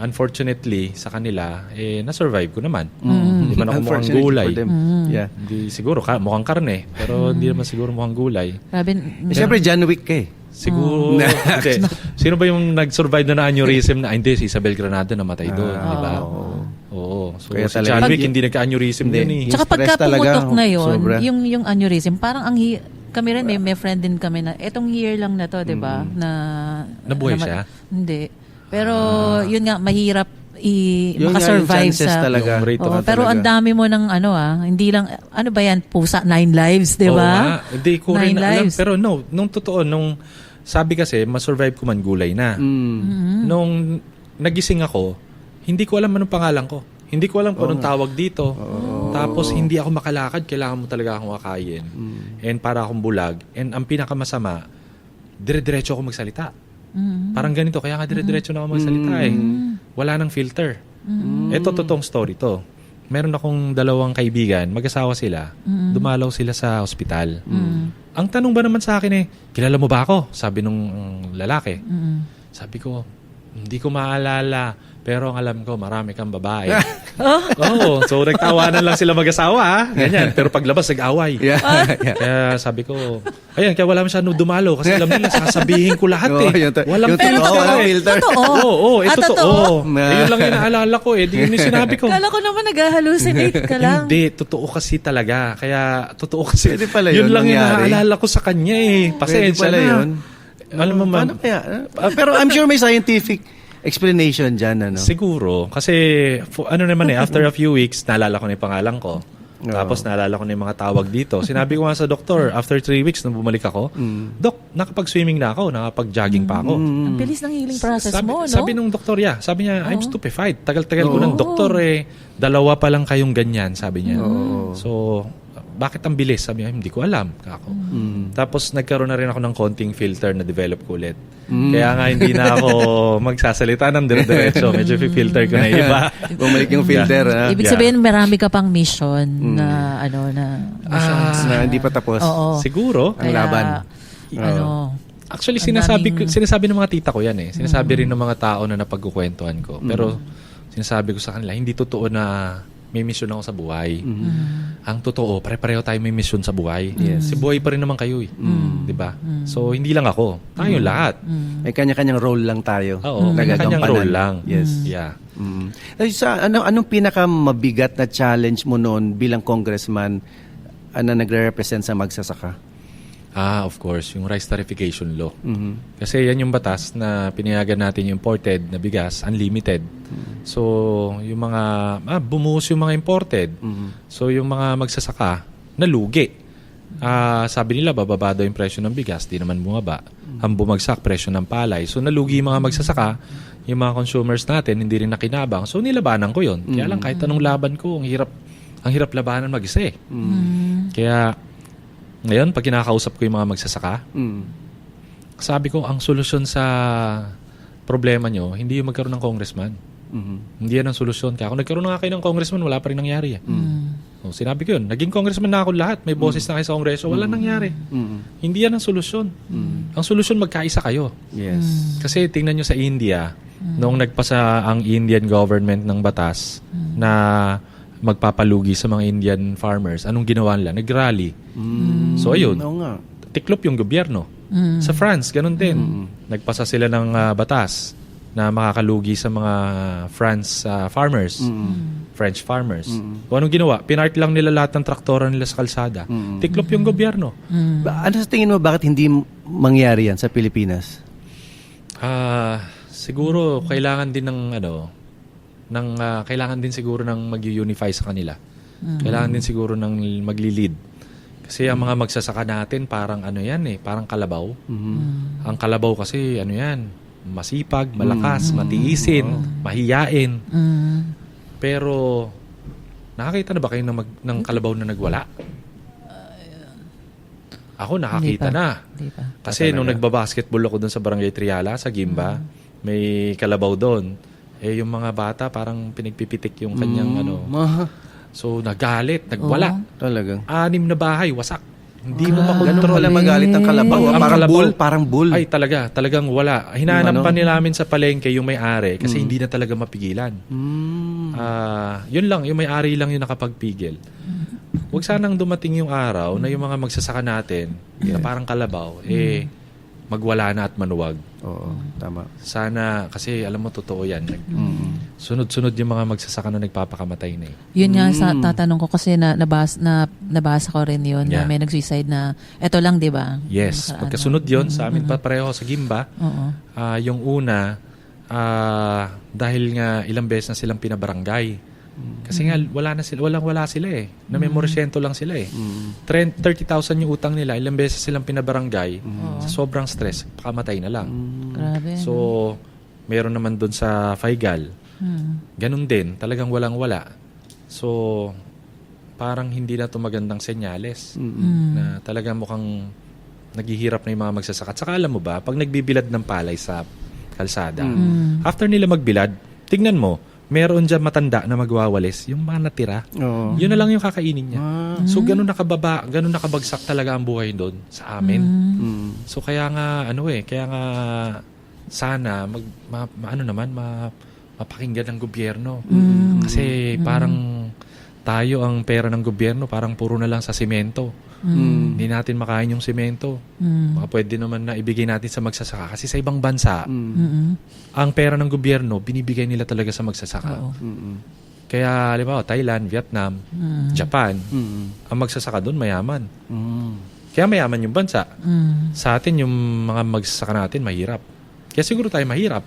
[SPEAKER 1] Unfortunately, sa kanila, na-survive ko naman. Hindi man ako mukhang
[SPEAKER 3] Unfortunately
[SPEAKER 1] gulay.
[SPEAKER 3] for them. Yeah.
[SPEAKER 1] Hindi siguro, mukhang karne, pero hindi naman siguro mukhang gulay.
[SPEAKER 2] Grabe.
[SPEAKER 3] Siyempre, John Wick ka eh.
[SPEAKER 1] Siguro, hindi. Sino ba yung nag-survive na aneurysm na, hindi, si Isabel Granado namatay doon, di ba? Oo. So,
[SPEAKER 3] Kaya
[SPEAKER 1] si
[SPEAKER 3] talaga-
[SPEAKER 1] John Wick, hindi nagka-aneurysm
[SPEAKER 3] Hindi.
[SPEAKER 1] din eh.
[SPEAKER 2] Tsaka
[SPEAKER 3] stress
[SPEAKER 2] pagka
[SPEAKER 3] talaga,
[SPEAKER 2] pumutok na yun,
[SPEAKER 3] sobra.
[SPEAKER 2] yung aneurysm, parang kami rin, may friend din kami na, etong year lang na to, di ba?
[SPEAKER 1] Nabuhay siya?
[SPEAKER 2] Hindi. Pero, yun nga, mahirap
[SPEAKER 3] Yun nga, yung
[SPEAKER 2] makasurvive
[SPEAKER 3] chances
[SPEAKER 2] sa...
[SPEAKER 3] talaga.
[SPEAKER 1] Yung rate
[SPEAKER 2] Oo,
[SPEAKER 1] of-
[SPEAKER 2] pero ang dami mo ng hindi lang, ano ba yan, pusa, 9 lives, di
[SPEAKER 1] Oo
[SPEAKER 2] ba?
[SPEAKER 1] nga. Hindi ko rin
[SPEAKER 2] 9
[SPEAKER 1] alam.
[SPEAKER 2] lives.
[SPEAKER 1] Pero no, nung totoo, sabi kasi, masurvive ko man gulay na. Nung nagising ako, hindi ko alam anong pangalan ko. Hindi ko alam kung anong tawag dito. Tapos hindi ako makalakad, kailangan mo talaga akong akayin. And para akong bulag. And ang pinakamasama, dire-diretso ako magsalita. Parang ganito, kaya nga dire-diretso na ako magsalita eh. Wala nang filter. Ito totoong story to. Meron akong 2 kaibigan, mag-asawa sila. Dumalaw sila sa ospital. Ang tanong ba naman sa akin kilala mo ba ako? Sabi nung lalaki. Sabi ko, hindi ko maalala. Pero ang alam ko, marami kang babae. Oo. So, nagtawanan lang sila mag-asawa. Ganyan. Pero paglabas, nag-away.
[SPEAKER 3] Yeah.
[SPEAKER 1] Kaya sabi ko, ayan, kaya wala masyadong dumalo. Kasi alam nila, sasabihin ko lahat
[SPEAKER 3] Oo,
[SPEAKER 1] eh. Walang
[SPEAKER 3] yung
[SPEAKER 1] filter
[SPEAKER 3] totoo, walang
[SPEAKER 1] eh.
[SPEAKER 3] filter.
[SPEAKER 2] Totoo.
[SPEAKER 1] Oo, totoo.
[SPEAKER 2] totoo.
[SPEAKER 1] Yun lang yung naalala ko eh. Di yun yung sinabi ko.
[SPEAKER 2] Kala ko naman nag-hallucinate ka lang.
[SPEAKER 1] Hindi, totoo kasi talaga. Kaya, totoo kasi.
[SPEAKER 3] Pwede pala
[SPEAKER 1] yun
[SPEAKER 3] yun
[SPEAKER 1] lang yung
[SPEAKER 3] nangyari.
[SPEAKER 1] naalala ko sa kanya eh.
[SPEAKER 3] Pwede
[SPEAKER 1] Pasensya
[SPEAKER 3] pala
[SPEAKER 1] na.
[SPEAKER 3] yun.
[SPEAKER 1] Alam mo, ma'am.
[SPEAKER 3] Paano kaya? Pero I'm sure may scientific explanation dyan, ano?
[SPEAKER 1] Siguro. Kasi, naman after a few weeks, naalala ko na yung pangalan ko. Tapos naalala ko na yung mga tawag dito. Sinabi ko nga sa doktor, after 3 weeks nung bumalik ako, Dok, nakapag-swimming na ako, nakapag-jogging pa ako.
[SPEAKER 2] Ang bilis ng healing process mo, no?
[SPEAKER 1] Sabi nung doktor, sabi niya, I'm stupefied. Tagal-tagal ko ng doktor 2 pa lang kayong ganyan, sabi niya. So, bakit ang bilis? Sabi niya, hindi ko alam. Kako. Tapos nagkaroon na rin ako ng konting filter na develop ko ulit. Kaya nga hindi na ako magsasalita ng dire-diretso. Medyo filter ko na iba.
[SPEAKER 3] Bumalik yung filter, ha?
[SPEAKER 2] Ibig sabihin, marami ka pang mission na missions.
[SPEAKER 3] Na hindi pa tapos.
[SPEAKER 2] Oo.
[SPEAKER 1] Siguro.
[SPEAKER 3] Ang laban.
[SPEAKER 1] Actually,
[SPEAKER 2] Ang
[SPEAKER 1] sinasabi ng mga tita ko yan eh. Sinasabi rin ng mga tao na napagkukwentuhan ko. Pero sinasabi ko sa kanila, hindi totoo na may mission ako sa buhay. Ang totoo, pare-pareho tayo may mission sa buhay. Si buhay pa rin naman kayo eh. Di ba? So, hindi lang ako. Tayo lahat.
[SPEAKER 3] May kanya-kanyang role lang tayo.
[SPEAKER 1] Oo, kanya-kanyang role lang.
[SPEAKER 3] Yes.
[SPEAKER 1] Yeah.
[SPEAKER 3] Anong pinakamabigat na challenge mo noon bilang congressman na nagre-represent sa magsasaka?
[SPEAKER 1] Of course, yung rice tarification law. Kasi yan yung batas na pinayagan natin yung imported na bigas, unlimited. So, yung mga, bumuhos yung mga imported. So, yung mga magsasaka, nalugi. Sabi nila, bababa daw yung presyo ng bigas, di naman bumaba. Ang bumagsak, presyo ng palay. So, nalugi yung mga magsasaka, yung mga consumers natin, hindi rin nakinabang. So, nilabanan ko yun. Kaya lang, kahit anong laban ko, ang hirap labanan mag-isa eh. Kaya, ngayon, pag kinakausap ko yung mga magsasaka, sabi ko, ang solusyon sa problema nyo, hindi yung magkaroon ng congressman. Hindi yan ang solusyon. Kaya kung nagkaroon na nga kayo ng congressman, wala pa rin nangyari. So, sinabi ko yun, naging congressman na ako lahat. May boses na kayo sa kongreso, wala nangyari. Hindi yan ang solusyon. Ang solusyon, magkaisa kayo.
[SPEAKER 3] Yes.
[SPEAKER 1] Kasi tingnan nyo sa India, noong nagpasa ang Indian government ng batas na magpapalugi sa mga Indian farmers, anong ginawa nila? Nag-rally. So, ayun.
[SPEAKER 3] Oo nga.
[SPEAKER 1] Tiklop yung gobyerno. Sa France, ganun din. Nagpasa sila ng batas na makakalugi sa mga farmers, French farmers. O anong ginawa? Pinart lang nila lahat ng traktora nila sa kalsada. Tiklop yung gobyerno.
[SPEAKER 3] Ano sa tingin mo, bakit hindi mangyari yan sa Pilipinas?
[SPEAKER 1] Siguro, kailangan din kailangan din siguro ng mag-unify sa kanila. Kailangan din siguro ng magli-lead. Kasi ang mga magsasaka natin parang parang kalabaw. Ang kalabaw kasi masipag, malakas, matiisin, mahiyain. Pero nakakita na ba kayo ng kalabaw na nagwala? Ako nakakita na. Kasi nung nagbabasketball ako doon sa Barangay Triala, sa Gimba, may kalabaw doon. Yung mga bata parang pinagpipitik yung kanyang So, nagalit, nagwala.
[SPEAKER 3] Talagang.
[SPEAKER 1] 6 na bahay, wasak. Hindi mo
[SPEAKER 3] Ganun
[SPEAKER 1] makontrol.
[SPEAKER 3] pala magalit ang kalabaw.
[SPEAKER 1] Ang
[SPEAKER 3] Parang
[SPEAKER 1] kalabaw,
[SPEAKER 3] bull. Parang bull.
[SPEAKER 1] Ay, talagang wala. Hinanap
[SPEAKER 3] Yung ano?
[SPEAKER 1] pa nila namin sa palengke yung may-ari kasi hindi na talaga mapigilan. Yun lang, yung may-ari lang yung nakapagpigil. Huwag sanang dumating yung araw na yung mga magsasaka natin, na parang kalabaw, magwala na at manuwag.
[SPEAKER 3] Oo, tama.
[SPEAKER 1] Sana, kasi alam mo, totoo yan. Sunod-sunod yung mga magsasaka na nagpapakamatay na eh.
[SPEAKER 2] Yun nga sa tatanong ko kasi nabasa ko rin yun na
[SPEAKER 1] Yeah.
[SPEAKER 2] may nag-suicide na eto lang, di ba?
[SPEAKER 1] Yes,
[SPEAKER 2] Nakaraan,
[SPEAKER 1] magkasunod yun sa amin pa pareho sa Gimba.
[SPEAKER 2] Oo.
[SPEAKER 1] Yung una, dahil nga ilang beses na silang pinabarangay. Kasi nga wala sila eh. Namemorisyento lang sila eh. 30,000 yung utang nila, ilang beses silang pinabarangay. Sa sobrang stress, pakamatay na lang.
[SPEAKER 2] Grabe.
[SPEAKER 1] So, meron naman doon sa Faigal. Ganun din, talagang walang-wala. So, parang hindi na ito magandang senyales na talagang mukhang naghihirap na yung mga magsasaka. At saka alam mo ba, pag nagbibilad ng palay sa kalsada, after nila magbilad, tignan mo, meron dyan matanda na magwawalis, yung mga natira.
[SPEAKER 3] Oo.
[SPEAKER 1] Yun na lang yung kakainin niya. So, ganun nakabagsak talaga ang buhay doon sa amin. So, kaya nga, sana, mapakinggan ng gobyerno. Kasi parang tayo ang pera ng gobyerno, parang puro na lang sa simento. Hindi natin makain yung simento. Baka pwede naman na ibigay natin sa magsasaka. Kasi sa ibang bansa, ang pera ng gobyerno, binibigay nila talaga sa magsasaka. Kaya, halimbawa, Thailand, Vietnam, Japan, ang magsasaka doon mayaman. Kaya mayaman yung bansa. Sa atin, yung mga magsasaka natin, mahirap. Kaya siguro tayo mahirap.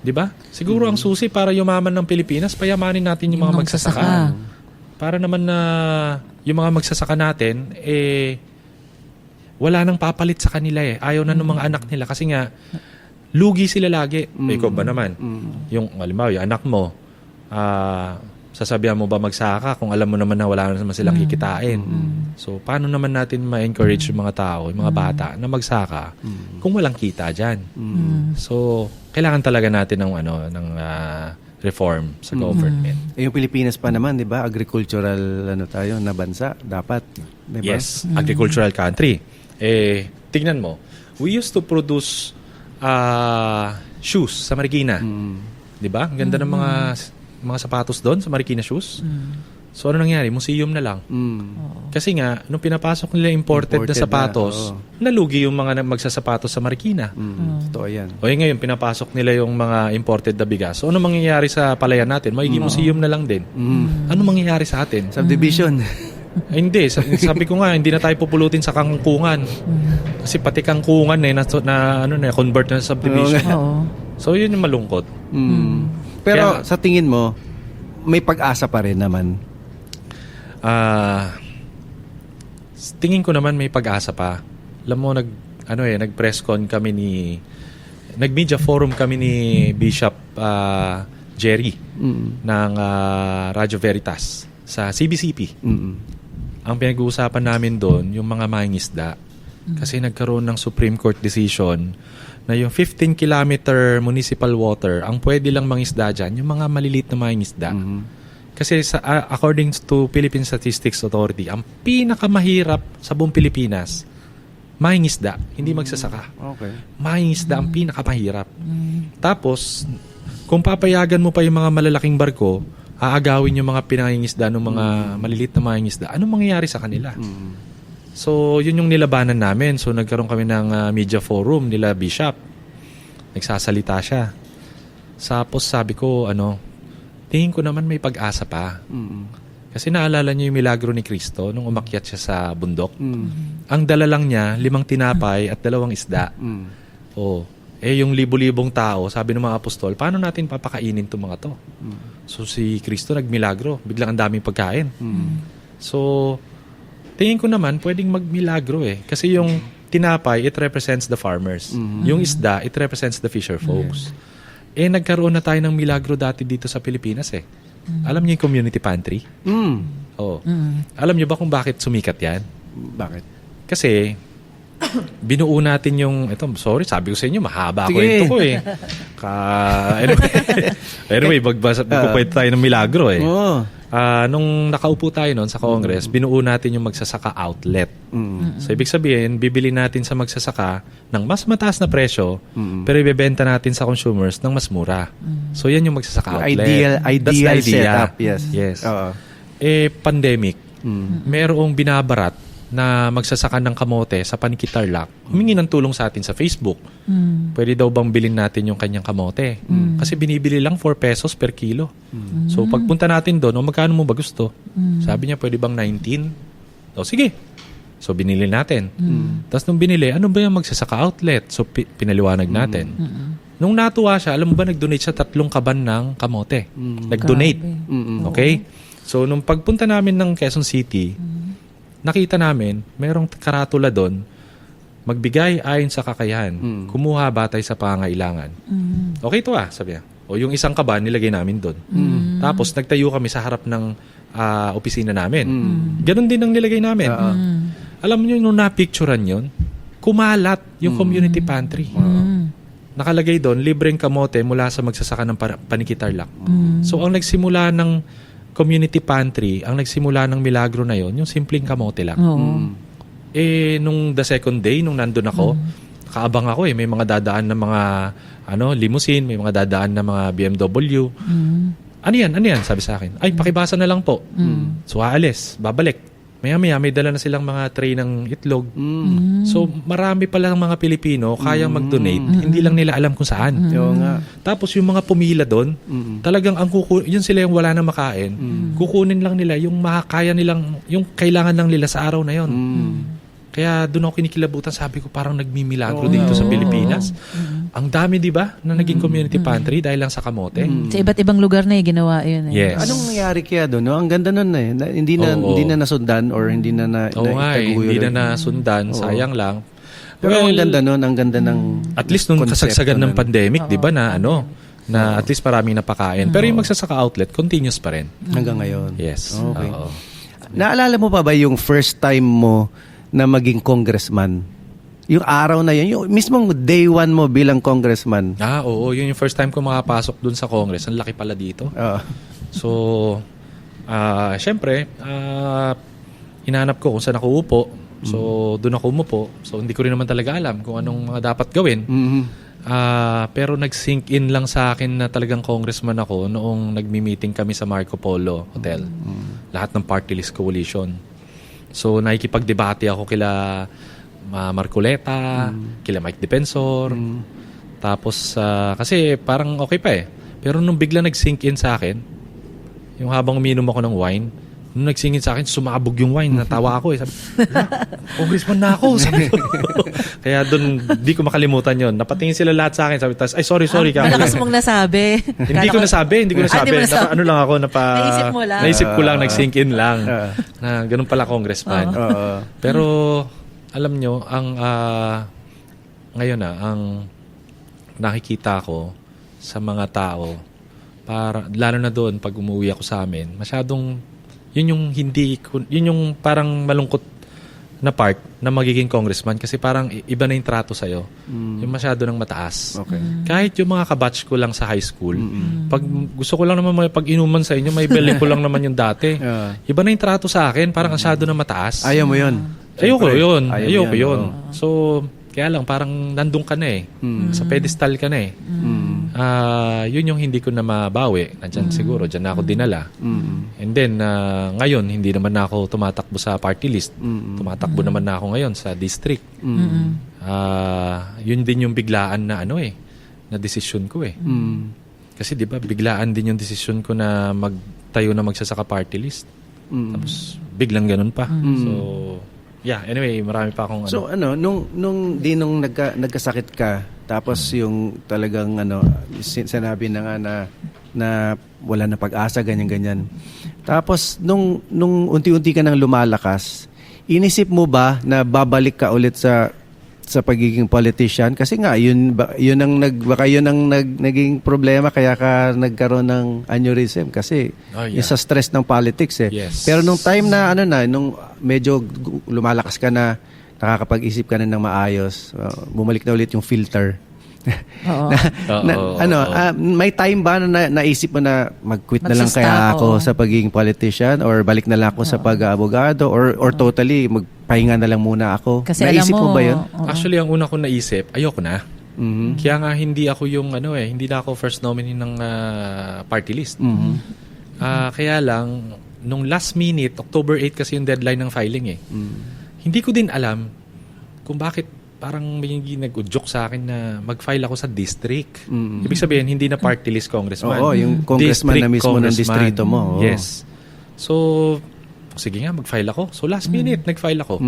[SPEAKER 1] Di ba? Siguro ang susi para yumaman ng Pilipinas, payamanin natin yung mga magsasaka. Para naman na yung mga magsasaka natin, wala nang papalit sa kanila eh. Ayaw na ng mga anak nila. Kasi nga, lugi sila lagi. Ikaw ba naman? Yung, halimbawa, yung anak mo, sasabihan mo ba magsaka kung alam mo naman na wala naman silang kikitain? So, paano naman natin ma-encourage yung mga tao, yung mga bata na magsaka kung walang kita dyan? So, kailangan talaga natin ng reform sa government.
[SPEAKER 3] Yung Pilipinas pa naman, di ba? Agricultural tayo na bansa. Dapat. Di ba?
[SPEAKER 1] Yes, agricultural country. Tignan mo, we used to produce shoes sa Marikina. Di ba? Ang ganda ng mga sapatos doon sa Marikina shoes. So, ano nangyari? Museum na lang. Kasi nga, nung pinapasok nila imported na sapatos, nalugi yung mga magsasapatos sa Marikina.
[SPEAKER 3] Totoo yan.
[SPEAKER 1] O ngayon, pinapasok nila yung mga imported na bigas. So, ano mangyayari sa palayan natin? Magiging museum na lang din. Ano mangyayari sa atin?
[SPEAKER 3] Subdivision.
[SPEAKER 1] Hindi. Sabi ko nga, hindi na tayo pupulutin sa kangkungan. Kasi pati kangkungan convert na sa subdivision. So, yun yung malungkot.
[SPEAKER 3] Pero sa tingin mo, may pag-asa pa rin naman.
[SPEAKER 1] Tingin ko naman may pag-asa pa. Alam mo, nag-press con kami nag-media forum kami ni Bishop Jerry ng Radyo Veritas sa CBCP. Ang pinag-uusapan namin doon, yung mga mangingisda. Kasi nagkaroon ng Supreme Court decision na yung 15-kilometer municipal water, ang pwede lang mangisda dyan, yung mga maliliit na mangingisda. Kasi according to Philippine Statistics Authority, ang pinakamahirap sa buong Pilipinas, mangingisda, hindi magsasaka.
[SPEAKER 3] Okay.
[SPEAKER 1] Mangingisda ang pinakamahirap. Tapos, kung papayagan mo pa yung mga malalaking barko, aagawin yung mga pinangingisda ng mga maliliit na mangingisda, anong mangyayari sa kanila? So, yun yung nilabanan namin. So, nagkaroon kami ng media forum nila Bishop. Nagsasalita siya. Tapos sabi ko, tingin ko naman may pag-asa pa. Kasi naalala niyo yung milagro ni Kristo nung umakyat siya sa bundok. Ang dala lang niya, 5 tinapay at 2 isda. Yung libo-libong tao, sabi ng mga apostol, paano natin papakainin itong mga to? So si Kristo nagmilagro, biglang ang daming pagkain. So, tingin ko naman pwedeng magmilagro Kasi yung tinapay, it represents the farmers. Yung isda, it represents the fisher folks. Nagkaroon na tayo ng milagro dati dito sa Pilipinas Alam niyo yung community pantry? Alam niyo ba kung bakit sumikat yan?
[SPEAKER 3] Bakit?
[SPEAKER 1] Kasi, binuo natin yung, sabi ko sa inyo, mahaba kwento ko Anyway, magkwento tayo ng milagro nung nakaupo tayo noon sa Congress, binuo natin yung magsasaka outlet. So, ibig sabihin, bibili natin sa magsasaka ng mas mataas na presyo, pero ibebenta natin sa consumers ng mas mura. So, yan yung magsasaka outlet.
[SPEAKER 3] Ideal
[SPEAKER 1] That's the idea.
[SPEAKER 3] setup, yes. Oo.
[SPEAKER 1] Pandemic, merong binabarat na magsasaka ng kamote sa Panikitarlac, humingi ng tulong sa atin sa Facebook. Pwede daw bang bilhin natin yung kanyang kamote? Kasi binibili lang 4 pesos per kilo. So pagpunta natin doon, magkano mo ba gusto? Sabi niya, pwede bang 19? O sige. So binili natin. Tapos nung binili, ano ba yung magsasaka outlet? So pinaliwanag natin. Nung natuwa siya, alam mo ba, nag-donate siya 3 kaban ng kamote. Nag-donate. Okay? So nung pagpunta namin ng Quezon City, nakita namin, merong karatula doon, magbigay ayon sa kakayahan, kumuha batay sa pangailangan. Okay to sabi niya. O yung isang kaban, nilagay namin doon. Tapos nagtayo kami sa harap ng opisina namin. Ganon din ang nilagay namin. Alam niyo, nung napicturean yun, kumalat yung community pantry. Nakalagay doon, libreng kamote mula sa magsasaka ng Panikitarlac. So ang nagsimula ng community pantry, ang nagsimula ng milagro na yon, yung simpleng kamote lang. Nung the second day, nung nandun ako, kaabang ako may mga dadaan na mga limousine, may mga dadaan na mga BMW. Ano yan? Sabi sa akin. Ay, pakibasa na lang po. So, aalis, babalik. Maya-maya, may dala na silang mga tray ng itlog. So, marami pala ng mga Pilipino kayang mag-donate. Hindi lang nila alam kung saan. Tapos, yung mga pumila doon, talagang yun sila yung wala na makain. Kukunin lang nila yung makakaya nilang, yung kailangan lang nila sa araw na yon. Kaya doon ako kinikilabutan, sabi ko parang nagmimilagro dito sa Pilipinas. Ang dami, di ba, na naging community pantry dahil lang sa kamote.
[SPEAKER 2] Sa iba't ibang lugar na ginawa yun.
[SPEAKER 1] Yes.
[SPEAKER 3] Anong nangyari kaya doon? No? Ang ganda nun hindi na nasundan or hindi na
[SPEAKER 1] hindi na nasundan. Sayang lang.
[SPEAKER 3] Pero ang ganda nun, ang ganda ng
[SPEAKER 1] at least nung kasagsagan ng pandemic, di ba, na at least maraming napakain. Pero yung magsasaka outlet, continuous pa rin.
[SPEAKER 3] Hanggang ngayon.
[SPEAKER 1] Yes.
[SPEAKER 3] Okay. Naalala mo pa ba yung first time mo na maging congressman? Yung araw na yun, yung mismong day one mo bilang congressman.
[SPEAKER 1] Oo. Yun yung first time ko makapasok dun sa Congress. Ang laki pala dito. So, syempre, hinanap ko kung saan ako upo. So, dun ako umupo. So, hindi ko rin naman talaga alam kung anong mga dapat gawin. Pero nag-sink in lang sa akin na talagang congressman ako noong nagmi-meeting kami sa Marco Polo Hotel. Lahat ng party list coalition. So, nakikipagdebate ako kila Marcoleta, kila Mike Defensor. Tapos, kasi parang okay pa Pero nung bigla nag-sink in sa akin, yung habang uminom ako ng wine, nung nag-sink in sa akin, sumabog yung wine. Natawa ako Sabi, congressman na ako. Sabi ko. Kaya doon, di ko makalimutan yon. Napatingin sila lahat sa akin. Sabi, ay, sorry.
[SPEAKER 2] Malakas mong nasabi.
[SPEAKER 1] Hindi ko nasabi. Ano lang ako, naisip ko lang, nag-sink in lang. Na ganun pala congressman. Pero, alam nyo, ngayon ang nakikita ko sa mga tao, lalo na doon, pag umuwi ako sa amin, masyadong, yun yung parang malungkot na part na magiging congressman kasi parang iba na yung trato sa'yo. Yung masyado ng mataas.
[SPEAKER 3] Okay.
[SPEAKER 1] Kahit yung mga kabatch ko lang sa high school, pag gusto ko lang naman pag-inuman sa inyo, may belly ko lang naman yung dati. Iba na yung trato sa akin, parang masyado na mataas.
[SPEAKER 3] Ayaw mo yun?
[SPEAKER 1] Ayoko yun. So, kaya lang, parang nandun ka na sa pedestal ka na yun yung hindi ko na mabawi. Nandyan siguro, dyan na ako dinala. And then, ngayon, hindi naman na ako tumatakbo sa party list. Tumatakbo naman na ako ngayon sa district. Yun din yung biglaan na na desisyon ko Kasi di ba, biglaan din yung desisyon ko na magtayo na magsasaka party list. Tapos, biglang ganun pa. So, yeah, anyway, marami pa akong
[SPEAKER 3] So, nung nagkasakit ka, tapos yung talagang sinabi na nga na wala na pag-asa, ganyan-ganyan. Tapos, nung unti-unti ka nang lumalakas, inisip mo ba na babalik ka ulit sa pagiging politician? Kasi nga, yun ang naging problema kaya ka nagkaroon ng aneurysm kasi yung sa stress ng politics
[SPEAKER 1] Yes.
[SPEAKER 3] Pero nung time na nung medyo lumalakas ka na, nakakapag-isip ka na ng maayos, bumalik na ulit yung filter.
[SPEAKER 2] Oo.
[SPEAKER 3] May time ba na naisip mo na mag-quit na lang
[SPEAKER 2] Magsa-stop,
[SPEAKER 3] kaya ako
[SPEAKER 2] oo.
[SPEAKER 3] sa pagiging politician or balik na lang ako sa pag-aabogado or totally magpahinga na lang muna ako?
[SPEAKER 2] Kasi
[SPEAKER 3] Naisip
[SPEAKER 2] alam mo,
[SPEAKER 3] mo ba yun?
[SPEAKER 2] oo.
[SPEAKER 1] Actually, ang una ko naisip, ayoko na.
[SPEAKER 3] Mhm.
[SPEAKER 1] Kaya nga hindi ako yung hindi na ako first nominee ng party list.
[SPEAKER 3] Mhm.
[SPEAKER 1] Kaya lang, nung last minute, October 8 kasi yung deadline ng filing Hindi ko din alam kung bakit parang may nag-udyok sa akin na mag-file ako sa district. Ibig sabihin, hindi na party list congressman.
[SPEAKER 3] Oo, yung congressman na mismo ng distrito mo. Oo.
[SPEAKER 1] Yes. So, sige nga, mag-file ako. So, last minute, nag-file ako.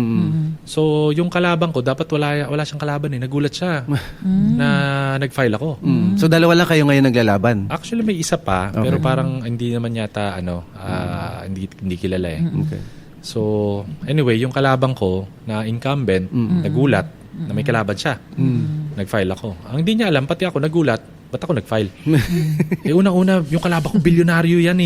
[SPEAKER 1] So, yung kalabang ko, dapat wala siyang kalaban Nagulat siya na nag-file ako.
[SPEAKER 3] So, dalawa lang kayo ngayon naglalaban?
[SPEAKER 1] Actually, may isa pa, pero parang hindi naman yata, hindi kilala
[SPEAKER 3] Okay.
[SPEAKER 1] So, anyway, yung kalabang ko na incumbent, nagulat na may kalaban siya. Nag-file ako. Ang hindi niya alam, pati ako nagulat, ba't ako nag-file? Unang-una, yung kalabang ko, bilyonaryo yan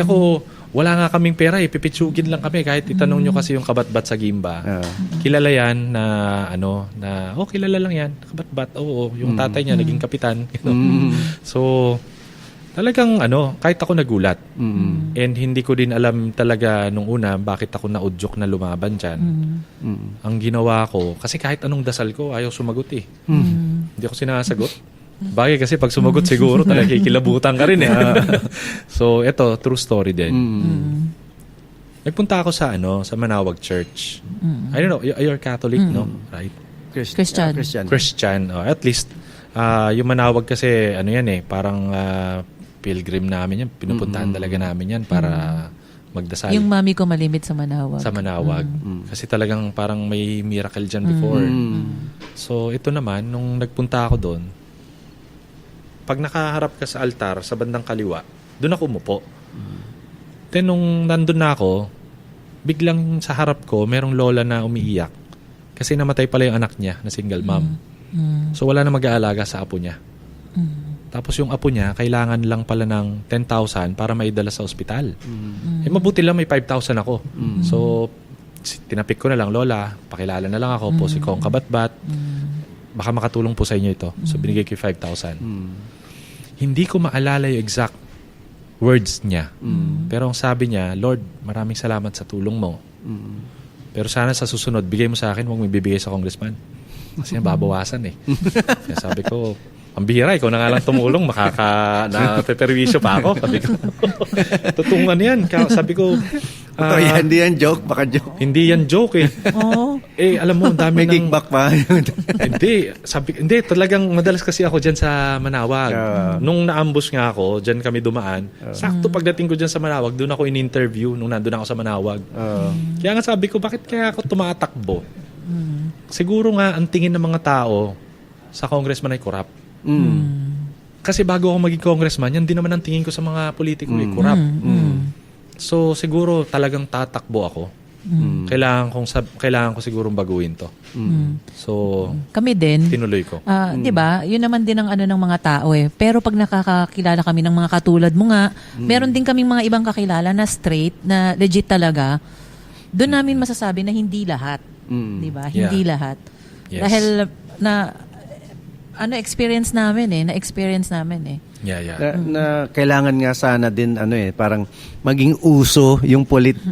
[SPEAKER 1] ako, wala nga kaming pera pipitsugin lang kami kahit itanong nyo kasi yung kabat-bat sa Gimba. Kilala yan na kilala lang yan. Kabat-bat, oo. Yung tatay niya, naging kapitan. So, talagang kahit ako nagulat. And hindi ko din alam talaga nung una bakit ako naudyok na lumaban dyan. Ang ginawa ko, kasi kahit anong dasal ko, ayaw sumagot Hindi ako sinasagot. Bagay kasi pag sumagot siguro talaga kikilabutan ka rin So, eto, true story din. Nagpunta ako sa Manawag Church. I don't know, you're Catholic, no? Right?
[SPEAKER 2] Christian.
[SPEAKER 3] Christian.
[SPEAKER 1] At least, yung Manawag kasi, parang pilgrim namin yan. Pinupuntahan talaga namin yan para magdasal.
[SPEAKER 2] Yung mami ko malimit sa Manawag.
[SPEAKER 1] Sa Manawag. Kasi talagang parang may miracle dyan before. So, ito naman, nung nagpunta ako doon, pag nakaharap ka sa altar, sa bandang kaliwa, doon ako umupo. Then, nung nandun na ako, biglang sa harap ko, merong lola na umiiyak. Kasi namatay pala yung anak niya na single mom. So, wala na mag-aalaga sa apo niya. Tapos yung apo niya, kailangan lang pala ng 10,000 para maidala sa ospital. Mabuti lang may 5,000 ako. So, tinapik ko na lang, lola, pakilala na lang ako po si Kong Kabatbat. Baka makatulong po sa inyo ito. So, binigay ko yung 5,000. Hindi ko maalala yung exact words niya. Pero ang sabi niya, Lord, maraming salamat sa tulong mo. Pero sana sa susunod, bigay mo sa akin, huwag mo ibibigay sa congressman. Kasi babawasan Kaya sabi ko, ang bihira, ikaw na nga lang tumulong, na-peperwisyo pa ako. Sabi ko, tutungan yan. Sabi ko,
[SPEAKER 3] hindi yan joke, baka joke.
[SPEAKER 1] Hindi yan joke
[SPEAKER 2] Oo.
[SPEAKER 1] alam mo, ang dami
[SPEAKER 3] May kickback pa.
[SPEAKER 1] Hindi, talagang madalas kasi ako dyan sa Manawag. Nung naambus nga ako, dyan kami dumaan. Sakto pagdating ko dyan sa Manawag, doon ako in-interview nung nandun ako sa Manawag. Kaya nga sabi ko, bakit kaya ako tumatakbo? Siguro nga, ang tingin ng mga tao sa congressman ay corrupt. Kasi bago ako maging congressman, yan din naman ang tingin ko sa mga politiko, corrupt. So, siguro talagang tatakbo ako. Kailangan ko siguro baguhin to. So,
[SPEAKER 2] kami din.
[SPEAKER 1] tinuloy ko.
[SPEAKER 2] 'Di ba? 'Yun naman din ang ng mga tao Pero pag nakakakilala kami ng mga katulad mo nga, meron din kaming mga ibang kakilala na straight, na legit talaga. Doon namin masasabi na hindi lahat. 'Di ba? Hindi lahat.
[SPEAKER 1] Yes.
[SPEAKER 2] Dahil experience namin na-experience namin
[SPEAKER 1] Yeah.
[SPEAKER 3] Na kailangan nga sana din parang maging uso yung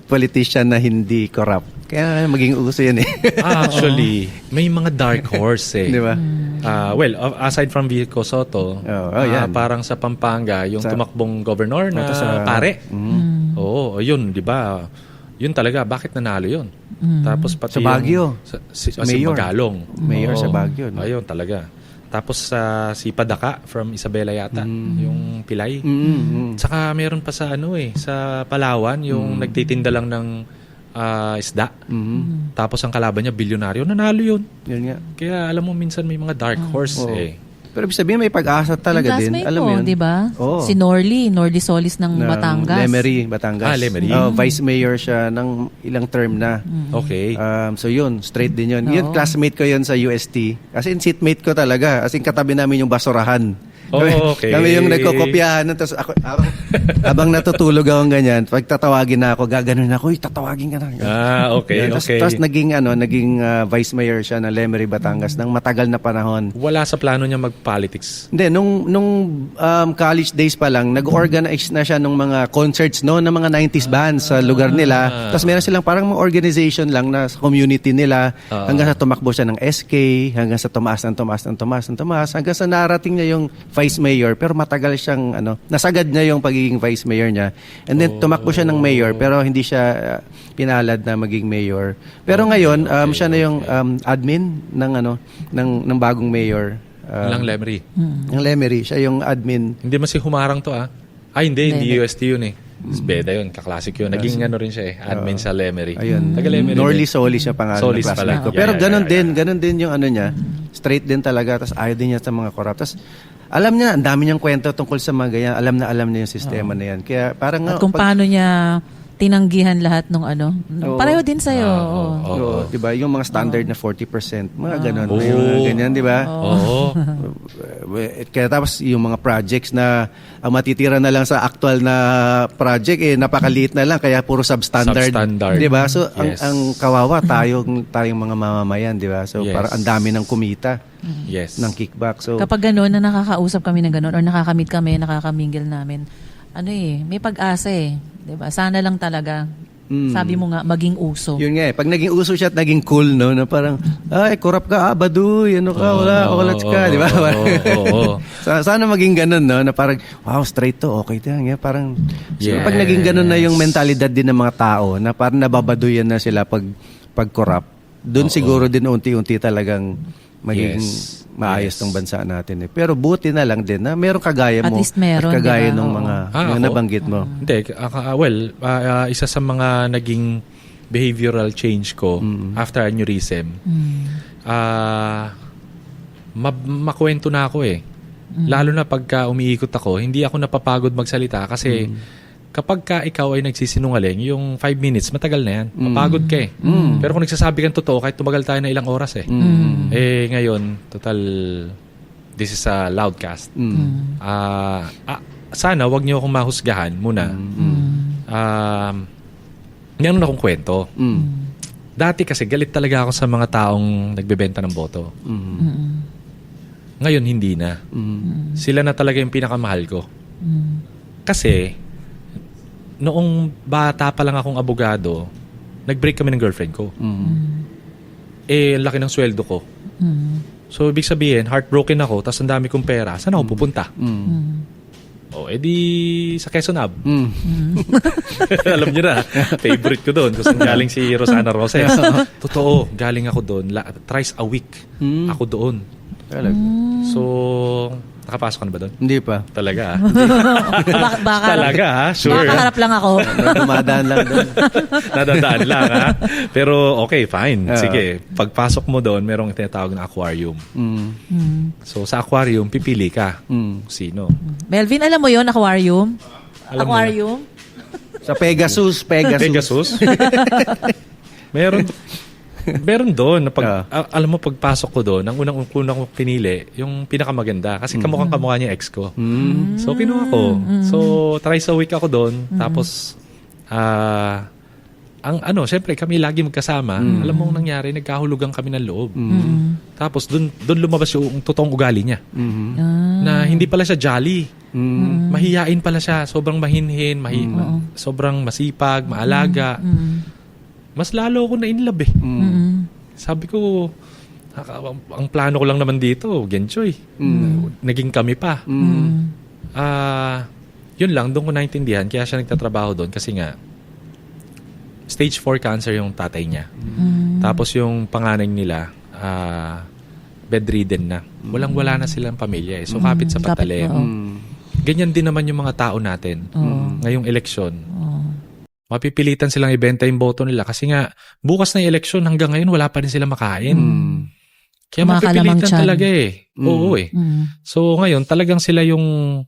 [SPEAKER 3] politician na hindi corrupt. Kaya maging uso yan
[SPEAKER 1] Actually, may mga dark horse
[SPEAKER 3] Di ba?
[SPEAKER 1] Well, aside from Vico Soto,
[SPEAKER 3] yan.
[SPEAKER 1] parang sa Pampanga, yung tumakbong governor na pare. Oo, yun, di ba? Yun talaga, bakit nanalo yun? Tapos pati
[SPEAKER 3] sa Baguio.
[SPEAKER 1] Si
[SPEAKER 3] Mayor.
[SPEAKER 1] Magalong.
[SPEAKER 3] Mayor sa Baguio. No?
[SPEAKER 1] Ayun, talaga. Tapos si Padaka from Isabela yata, yung Pilay. Saka meron pa sa sa Palawan, yung nagtitinda lang ng isda. Tapos ang kalaban niya, bilyonaryo. Nanalo yun.
[SPEAKER 3] Yun nga.
[SPEAKER 1] Kaya alam mo, minsan may mga dark horse
[SPEAKER 3] Pero ibig sabihin may pag-asa talaga din. Alam mo yun?
[SPEAKER 2] Di ba?
[SPEAKER 3] Oo.
[SPEAKER 2] Si Norly Solis ng Batangas.
[SPEAKER 3] Lemery, Batangas.
[SPEAKER 1] Lemery.
[SPEAKER 3] Vice Mayor siya ng ilang term na.
[SPEAKER 1] Okay.
[SPEAKER 3] So yun, straight din yun. Yun, classmate ko yun sa UST. As in, seatmate ko talaga. As in, katabi namin yung basurahan.
[SPEAKER 1] Okay.
[SPEAKER 3] Kami yung nagkokopyahan. Tapos ako, habang natutulog ako ganyan, pag tatawagin na ako, gaganon ako, tatawagin ka na.
[SPEAKER 1] Okay, okay.
[SPEAKER 3] Tapos naging vice mayor siya ng Lemery, Batangas ng matagal na panahon.
[SPEAKER 1] Wala sa plano niya mag-politics.
[SPEAKER 3] Hindi, nung college days pa lang, nag-organize na siya ng mga concerts ng mga 90s bands sa lugar nila. Tapos meron silang parang mga organization lang na sa community nila hanggang sa tumakbo siya ng SK, hanggang sa tumaas, hanggang sa narating niya yung vice mayor, pero matagal siyang nasagad niya yung pagiging vice mayor niya. And then tumakbo siya ng mayor, pero hindi siya pinalad na maging mayor. Pero ngayon, siya na yung admin ng bagong mayor.
[SPEAKER 1] Lang Lemery.
[SPEAKER 3] Ng Lemery, siya yung admin.
[SPEAKER 1] Hindi man si humarang to hindi UST yun Beda yun, kaklasik yun. Naging rin siya admin sa Lemery.
[SPEAKER 3] Ayun.
[SPEAKER 1] Taga Lemery.
[SPEAKER 3] Norly Solis siya pangalan ng
[SPEAKER 1] Solis
[SPEAKER 3] classmate
[SPEAKER 1] pala.
[SPEAKER 3] ko. Pero ganun din yung niya. Straight din talaga, tapos ayaw din niya sa mga corrupt. Tapos alam niya, ang dami niyang kwento tungkol sa mga ganyan. Alam niya yung sistema na yan. Kaya parang
[SPEAKER 2] At kung paano niya tinanggihan lahat ng pareho din sa'yo.
[SPEAKER 3] Oo, diba? Yung mga standard na 40%, mga ganun. Yung ganyan, diba?
[SPEAKER 1] Oo.
[SPEAKER 3] Kaya tapos yung mga projects na ang matitira na lang sa actual na project, napakaliit na lang, kaya puro substandard.
[SPEAKER 1] Substandard.
[SPEAKER 3] Diba? So,
[SPEAKER 1] Yes.
[SPEAKER 3] ang kawawa, tayong mga mamamayan, diba? So,
[SPEAKER 1] Yes.
[SPEAKER 3] parang ang dami ng kumita
[SPEAKER 1] Yes.
[SPEAKER 3] ng kickback. So,
[SPEAKER 2] Kapag gano'n na nakakausap kami ng gano'n or nakakamit kami, nakakamingle namin, may pag-asa 'di ba? Sana lang talaga. Sabi mo nga, maging uso.
[SPEAKER 3] yun nga Pag naging uso siya at naging cool, no? Na parang, corrupt ka, baduy, wala, oklats ka, di ba? Sana maging ganun, no? Na parang, wow, straight to, okay to. Yeah, parang, so, pag naging ganun na yung mentalidad din ng mga tao, na parang nababaduyan na sila pag corrupt, doon siguro din unti-unti talagang magiging maayos ng bansa natin. Pero buti na lang din na meron kagaya mo.
[SPEAKER 2] At least meron,
[SPEAKER 3] at kagaya
[SPEAKER 2] diba?
[SPEAKER 3] ng mga yung
[SPEAKER 1] Ako?
[SPEAKER 3] nabanggit mo.
[SPEAKER 1] Hindi, isa sa mga naging behavioral change ko after aneurysm, makwento na ako Lalo na pagka umiikot ako, hindi ako napapagod magsalita kasi kapag ka ikaw ay nagsisinungaling, yung 5 minutes, matagal na yan. Mapagod ka Pero kung nagsasabi kang totoo, kahit tumagal tayo na ilang oras ngayon, total, this is a loudcast. Sana, wag niyo akong mahusgahan muna. Meron akong kwento. Dati kasi, galit talaga ako sa mga taong nagbebenta ng boto. Ngayon, hindi na. Sila na talaga yung pinakamahal ko. Kasi, noong bata pa lang akong abogado, nag-break kami ng girlfriend ko. Laki ng sweldo ko. So, ibig sabihin, heartbroken ako, tapos ang dami kong pera, saan ako pupunta? Edi sa Quezon Ave. Alam niyo na, favorite ko doon. Kasi galing si Rosana Roses. Totoo, galing ako doon. Thrice a week. Ako doon. So, nakapasok ka na ba doon?
[SPEAKER 3] Hindi pa.
[SPEAKER 1] Talaga
[SPEAKER 2] Baka
[SPEAKER 1] Talaga sure.
[SPEAKER 2] Baka kaharap lang ako.
[SPEAKER 3] Dumadaan lang doon.
[SPEAKER 1] Nadadaan lang Pero okay, fine. Sige, pagpasok mo doon, merong tinatawag na aquarium. So sa aquarium, pipili ka. Sino?
[SPEAKER 2] Melvin, alam mo yon aquarium?
[SPEAKER 1] Alam mo
[SPEAKER 2] Aquarium?
[SPEAKER 3] Sa Pegasus.
[SPEAKER 1] Pegasus? Meron doon. Alam mo, pagpasok ko doon, ang unang kong pinili, yung pinakamaganda. Kasi kamukhang-kamukha niya ex ko. So, kinuha ko. So, thrice a week ako doon. Tapos, syempre, kami lagi magkasama. Alam mo ang nangyari, nagkahulugan kami ng loob. Tapos, doon lumabas yung totoong ugali niya. Na hindi pala siya jolly. Mahiyain pala siya. Sobrang mahinhin, sobrang masipag, maalaga. Mas lalo ako na in love Sabi ko, ang plano ko lang naman dito, Genchoy. Naging kami pa. Yun lang, doon ko naintindihan. Kaya siya nagtatrabaho doon kasi nga, stage 4 cancer yung tatay niya. Tapos yung panganay nila, bedridden na. Walang-wala na silang pamilya So, kapit sa patalim. Ganyan din naman yung mga tao natin. Ngayong eleksyon. Mapipilitan silang ibenta yung boto nila kasi nga bukas na yung eleksyon hanggang ngayon wala pa rin sila makain. Kaya mapipilitan talaga Oo So ngayon talagang sila yung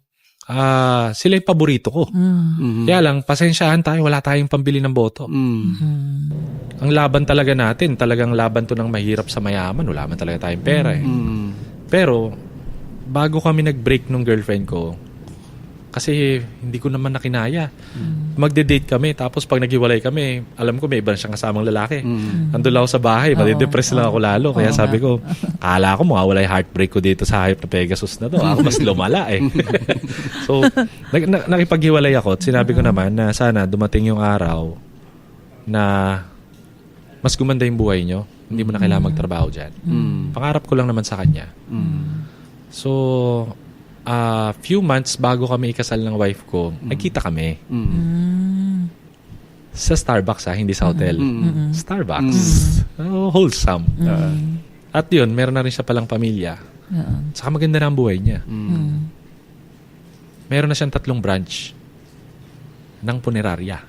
[SPEAKER 1] paborito ko. Kaya lang pasensyahan tayo, wala tayong pambili ng boto. Ang laban talaga natin, talagang laban to ng mahirap sa mayaman. Wala man talaga tayong pera Pero bago kami nag-break nung girlfriend ko, kasi hindi ko naman nakinaya. Magde-date kami, tapos pag naghiwalay kami, alam ko may iba siyang kasamang lalaki. Andun lang ako sa bahay, madidepress lang ako lalo. Kaya sabi ko, kala ko mawawala yung heartbreak ko dito sa hayop na Pegasus na to. Ako mas lumala eh. So, nakipaghiwalay ako at sinabi ko naman na sana dumating yung araw na mas gumanda yung buhay nyo. Hindi mo na kailangan magtrabaho dyan. Pangarap ko lang naman sa kanya. So, few months bago kami ikasal ng wife ko, nagkita kami. Sa Starbucks hindi sa hotel. Starbucks. Wholesome. At yun, meron na rin siya palang pamilya. Saka maganda na ang buhay niya. Meron na siyang 3 branch ng punerarya.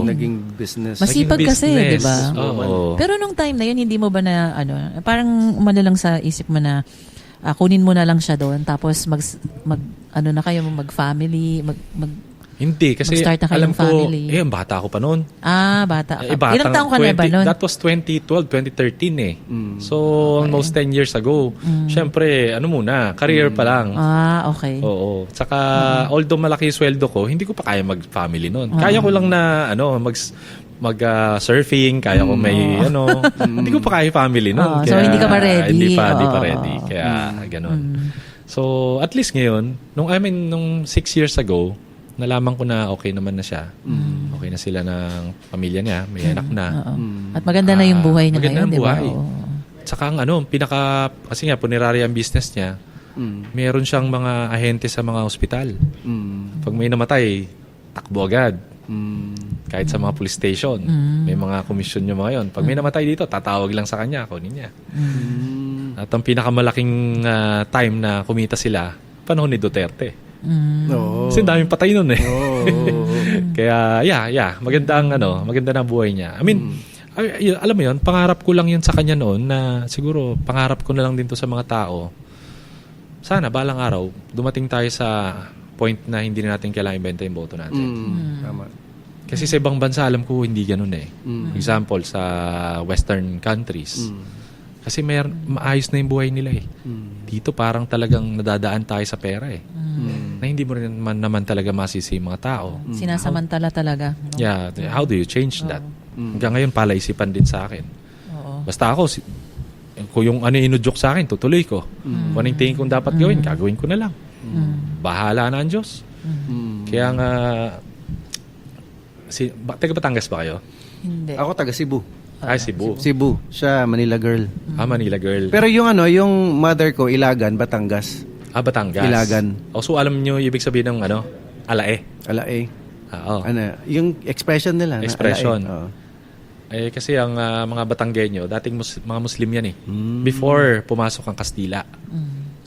[SPEAKER 3] Naging business.
[SPEAKER 2] Masipag kasi, di ba?
[SPEAKER 1] Oo.
[SPEAKER 2] Pero nung time na yun, hindi mo ba na, parang umano lang sa isip mo na, kunin mo na lang siya doon, tapos mag-family,
[SPEAKER 1] Hindi, kasi
[SPEAKER 2] mag-start na kayong
[SPEAKER 1] alam ko,
[SPEAKER 2] family.
[SPEAKER 1] Bata ako pa noon.
[SPEAKER 2] Bata. Ilang taong ka na ba noon?
[SPEAKER 1] That was 2012, 2013 eh. So, almost 10 years ago. Siyempre, career pa lang.
[SPEAKER 2] Okay.
[SPEAKER 1] Oo. Tsaka, although malaki yung sweldo ko, hindi ko pa kaya mag-family noon. Kaya ko lang na, mag-surfing, kaya ko may, hindi ko pa kaya family noon.
[SPEAKER 2] So, hindi ka pa ready.
[SPEAKER 1] Hindi pa ready. Kaya, ganun. So, at least ngayon, nung 6 years ago, nalaman ko na okay naman na siya. Okay na sila ng pamilya niya, may anak na.
[SPEAKER 2] At maganda na yung buhay niya
[SPEAKER 1] maganda
[SPEAKER 2] ngayon, di ba?
[SPEAKER 1] Tsaka kasi nga, punerarya ang business niya, meron siyang mga ahente sa mga ospital. Pag may namatay, takbo agad. Kahit sa mga police station, may mga komisyon yung mga yun. Pag may namatay dito, tatawag lang sa kanya, kunin niya. At ang pinakamalaking time na kumita sila, panahon ni Duterte. Kasi daming patay nun eh. Kaya, maganda na buhay niya. I mean, alam mo yun, pangarap ko lang yun sa kanya noon na siguro, pangarap ko na lang din to sa mga tao. Sana, balang araw, dumating tayo sa point na hindi na natin kailangan ibenta yung boto natin.
[SPEAKER 3] Tama.
[SPEAKER 1] Kasi sa ibang bansa, alam ko, hindi ganun eh. Example, sa Western countries. Kasi maayos na yung buhay nila eh. Dito parang talagang nadadaan tayo sa pera eh. Na hindi mo rin naman talaga masisi yung mga tao.
[SPEAKER 2] Sinasamantala talaga. No?
[SPEAKER 1] Yeah, how do you change that? Hanggang ngayon, palaisipan din sa akin. Basta ako, kung yung inudyok sa akin, tutuloy ko. Kung anong tingin kong dapat gagawin ko na lang. Bahala na ang Diyos. Kaya nga, taga Batangas ba kayo?
[SPEAKER 2] Hindi.
[SPEAKER 3] Ako taga Cebu.
[SPEAKER 1] Cebu.
[SPEAKER 3] Cebu. Siya, Manila girl.
[SPEAKER 1] Manila girl.
[SPEAKER 3] Pero yung mother ko, Ilagan, Batangas.
[SPEAKER 1] Batangas.
[SPEAKER 3] Ilagan.
[SPEAKER 1] So alam nyo ibig sabihin ng alae.
[SPEAKER 3] Alae.
[SPEAKER 1] Oo.
[SPEAKER 3] Yung expression nila.
[SPEAKER 1] Expression.
[SPEAKER 3] Na
[SPEAKER 1] alae. Kasi ang mga Batanggenyo, dating mga Muslim yan eh. Before pumasok ang Kastila.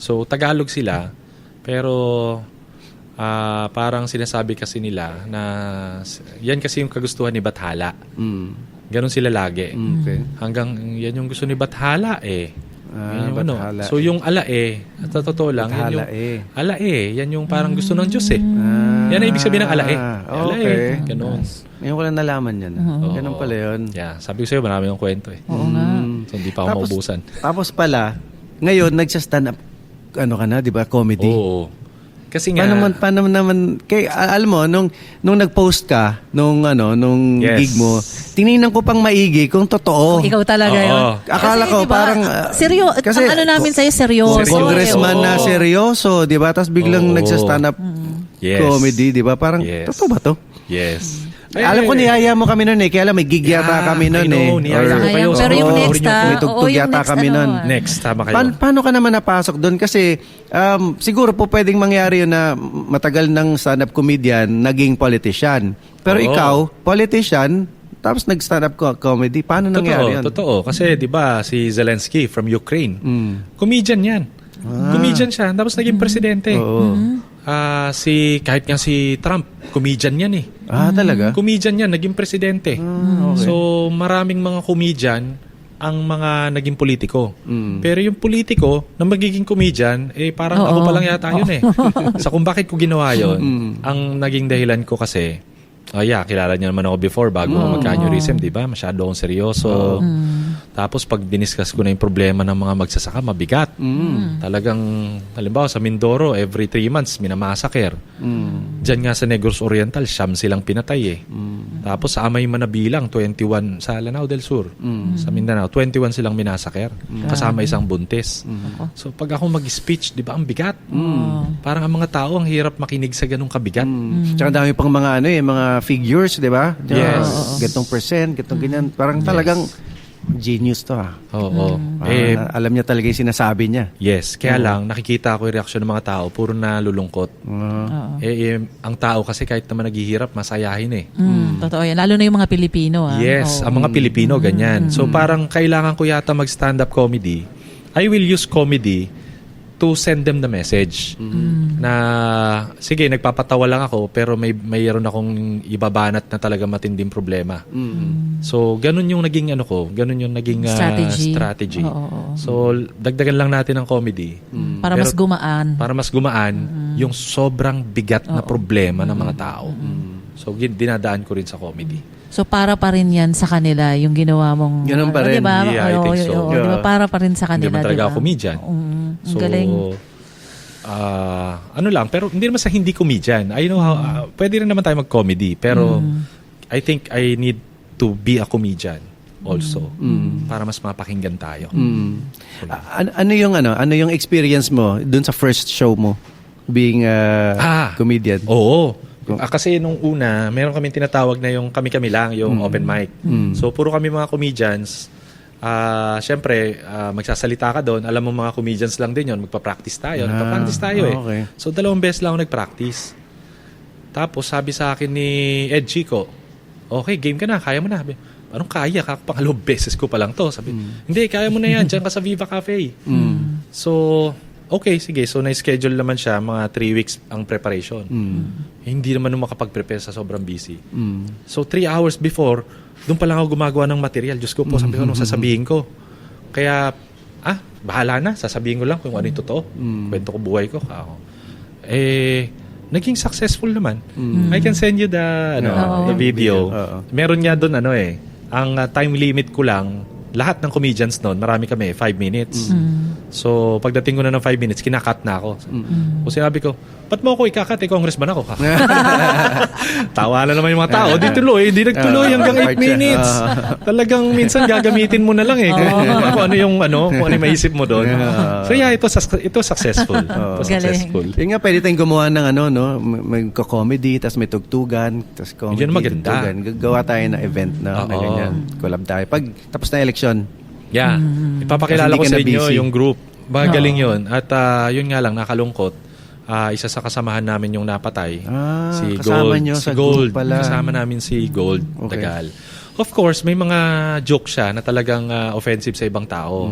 [SPEAKER 1] So Tagalog sila, pero parang sinasabi kasi nila na yan kasi yung kagustuhan ni Bathala. Ganon sila lagi.
[SPEAKER 3] Okay.
[SPEAKER 1] Hanggang yan yung gusto ni Bathala eh.
[SPEAKER 3] Bathala.
[SPEAKER 1] So yung alae, at sa totoo lang, alae, yan yung parang gusto ng Diyos eh. Yan ang ibig sabihin ng alae.
[SPEAKER 3] Okay.
[SPEAKER 1] Ganon.
[SPEAKER 3] Ngayon ko lang nalaman yan. Ganon pala yun.
[SPEAKER 1] Yeah, sabi ko sa'yo, marami yung kwento eh.
[SPEAKER 2] Oo nga.
[SPEAKER 1] So hindi pa ako maubusan.
[SPEAKER 3] Tapos pala, ngayon, nagsa-stand up, ka na, di ba? Comedy.
[SPEAKER 1] Oo. Kasi nga...
[SPEAKER 3] Paano naman, alam mo, nung nag-post ka, nung gig mo, tinignan ko pang maigi kung totoo.
[SPEAKER 2] Ikaw talaga yun.
[SPEAKER 3] Akala ko
[SPEAKER 2] diba,
[SPEAKER 3] parang...
[SPEAKER 2] kasi, ang namin sa'yo, seryoso.
[SPEAKER 3] Congressman na seryoso, di ba? Tapos biglang nagsa-stand up comedy, di ba? Parang, totoo ba to?
[SPEAKER 1] Yes.
[SPEAKER 3] Alam ko, niyaya mo kami nun eh. Kaya alam, may gig yata kami nun eh.
[SPEAKER 1] Niyaya ko kayo.
[SPEAKER 2] Pero yung next,
[SPEAKER 3] may tugtog yata kami nun.
[SPEAKER 1] Next, tama kayo.
[SPEAKER 3] Paano ka naman napasok doon? Kasi siguro po pwedeng mangyari yun na matagal ng stand-up comedian, naging politician. Pero ikaw, politician, tapos nag-stand-up comedy. Paano nangyari yun?
[SPEAKER 1] Totoo. Kasi di ba si Zelensky from Ukraine, comedian yan. Comedian siya. Tapos naging presidente. Kahit nga si Trump, comedian yan eh.
[SPEAKER 3] Talaga?
[SPEAKER 1] Comedian yan, naging presidente.
[SPEAKER 3] Okay.
[SPEAKER 1] So, maraming mga comedian ang mga naging politiko. Pero yung politiko na magiging comedian, parang ako pa lang yata yun eh. Sa kung bakit ko ginawa yun, ang naging dahilan ko kasi, Kilala niyo naman ako before bago ako magka-aneurysm, di ba? Masyado akong seryoso. Tapos pag diniscuss ko na yung problema ng mga magsasaka, mabigat. Talagang, halimbawa sa Mindoro, every 3 months, minamasaker. Diyan nga sa Negros Oriental, siyam silang pinatay eh. Tapos sa Amay Manabilang, 21, sa Lanao del Sur, sa Mindanao, 21 silang minasaker. Kasama isang buntis. So pag ako mag-speech, di ba, ang bigat. Parang ang mga tao, ang hirap makinig sa ganung kabigat.
[SPEAKER 3] Tsaka dami pang mga mga figures, di ba?
[SPEAKER 1] Yes.
[SPEAKER 3] Gantong percent, gantong ganyan. Parang talagang genius to
[SPEAKER 1] Oo.
[SPEAKER 3] Alam niya talaga yung sinasabi niya.
[SPEAKER 1] Yes. Kaya lang, nakikita ko yung reaksyon ng mga tao, puro na lulungkot. Ang tao kasi kahit naman naghihirap, masayahin eh.
[SPEAKER 2] Totoo yan. Lalo na yung mga Pilipino.
[SPEAKER 1] Yes, ang mga Pilipino, ganyan. So parang kailangan ko yata mag-stand-up comedy. I will use comedy to send them the message na sige, nagpapatawa lang ako pero mayroon akong ibabanat na talaga matinding problema. So ganun yung naging ganun yung naging strategy. So dagdagan lang natin ng comedy
[SPEAKER 2] Para mas gumaan.
[SPEAKER 1] para mas gumaan yung sobrang bigat na problema ng mga tao. So dinadaan ko rin sa comedy.
[SPEAKER 2] So para pa rin yan sa kanila yung ginawa mong...
[SPEAKER 3] Ganun pa rin.
[SPEAKER 2] Diba?
[SPEAKER 1] Yeah, I think so.
[SPEAKER 2] Diba? Para pa rin sa
[SPEAKER 1] Hindi
[SPEAKER 2] kanila.
[SPEAKER 1] naman talaga
[SPEAKER 2] diba?
[SPEAKER 1] ako comedian.
[SPEAKER 2] Ang galing.
[SPEAKER 1] Pero hindi naman sa hindi comedian. I know how, pwede rin naman tayo mag-comedy. Pero I think I need to be a comedian also. Para mas mapakinggan tayo.
[SPEAKER 3] Ano yung experience mo dun sa first show mo being a comedian?
[SPEAKER 1] Oo. Kasi nung una, meron kaming tinatawag na yung kami-kami lang, yung open mic. So, puro kami mga comedians. Siyempre, magsasalita ka doon. Alam mo mga comedians lang din yun. Magpa-practice tayo. Nagpa-practice tayo eh.
[SPEAKER 3] Okay.
[SPEAKER 1] So, 2 beses lang ako nag-practice. Tapos, sabi sa akin ni Ed Chico, okay, game ka na. Kaya mo na. Anong kaya? Pangalawang beses ko pa lang to. Sabi, hindi, kaya mo na yan. Diyan ka sa Viva Cafe. So, okay, sige. So, na-schedule naman siya, mga 3 weeks ang preparation. Hindi naman nung makapag-prepare sa sobrang busy. So, 3 hours before, doon pa lang ako gumagawa ng material. Diyos ko po, sabi ko, anong sasabihin ko? Kaya, bahala na. Sasabihin ko lang kung ano yung totoo. Kwento ko, buhay ko. Naging successful naman. I can send you the video. Meron nga doon, ang time limit ko lang, lahat ng comedians noon, marami kami, 5 minutes. So, pagdating ko na ng 5 minutes, kinakat na ako. So, sinabi ko, ba't mo ako ikakat? Congressman ako. Tawa na naman yung mga tao. Di tuloy. Di nagtuloy hanggang 8 minutes. Talagang minsan gagamitin mo na lang kung ano yung maisip mo doon. So, yeah, ito successful. Successful.
[SPEAKER 3] Yung nga, pwede tayong gumawa ng mag-comedy, tapos may tugtugan, tapos comedy,
[SPEAKER 1] Yun maganda.
[SPEAKER 3] tugtugan. Gagawa tayo ng event na ganyan. Collab tayo. Pag tapos na election.
[SPEAKER 1] Yeah. Ipapakilala ko
[SPEAKER 3] Kasi
[SPEAKER 1] sa
[SPEAKER 3] hindi ka na
[SPEAKER 1] inyo
[SPEAKER 3] busy.
[SPEAKER 1] yung group. Magaling yun. At yun nga lang, nakalungkot. Isa sa kasamahan namin yung napatay. Si
[SPEAKER 3] kasama
[SPEAKER 1] Gold.
[SPEAKER 3] nyo
[SPEAKER 1] Si
[SPEAKER 3] sa
[SPEAKER 1] Gold.
[SPEAKER 3] group pala.
[SPEAKER 1] Kasama namin si Gold
[SPEAKER 3] Okay.
[SPEAKER 1] Tagal. Of course, may mga joke siya na talagang offensive sa ibang tao.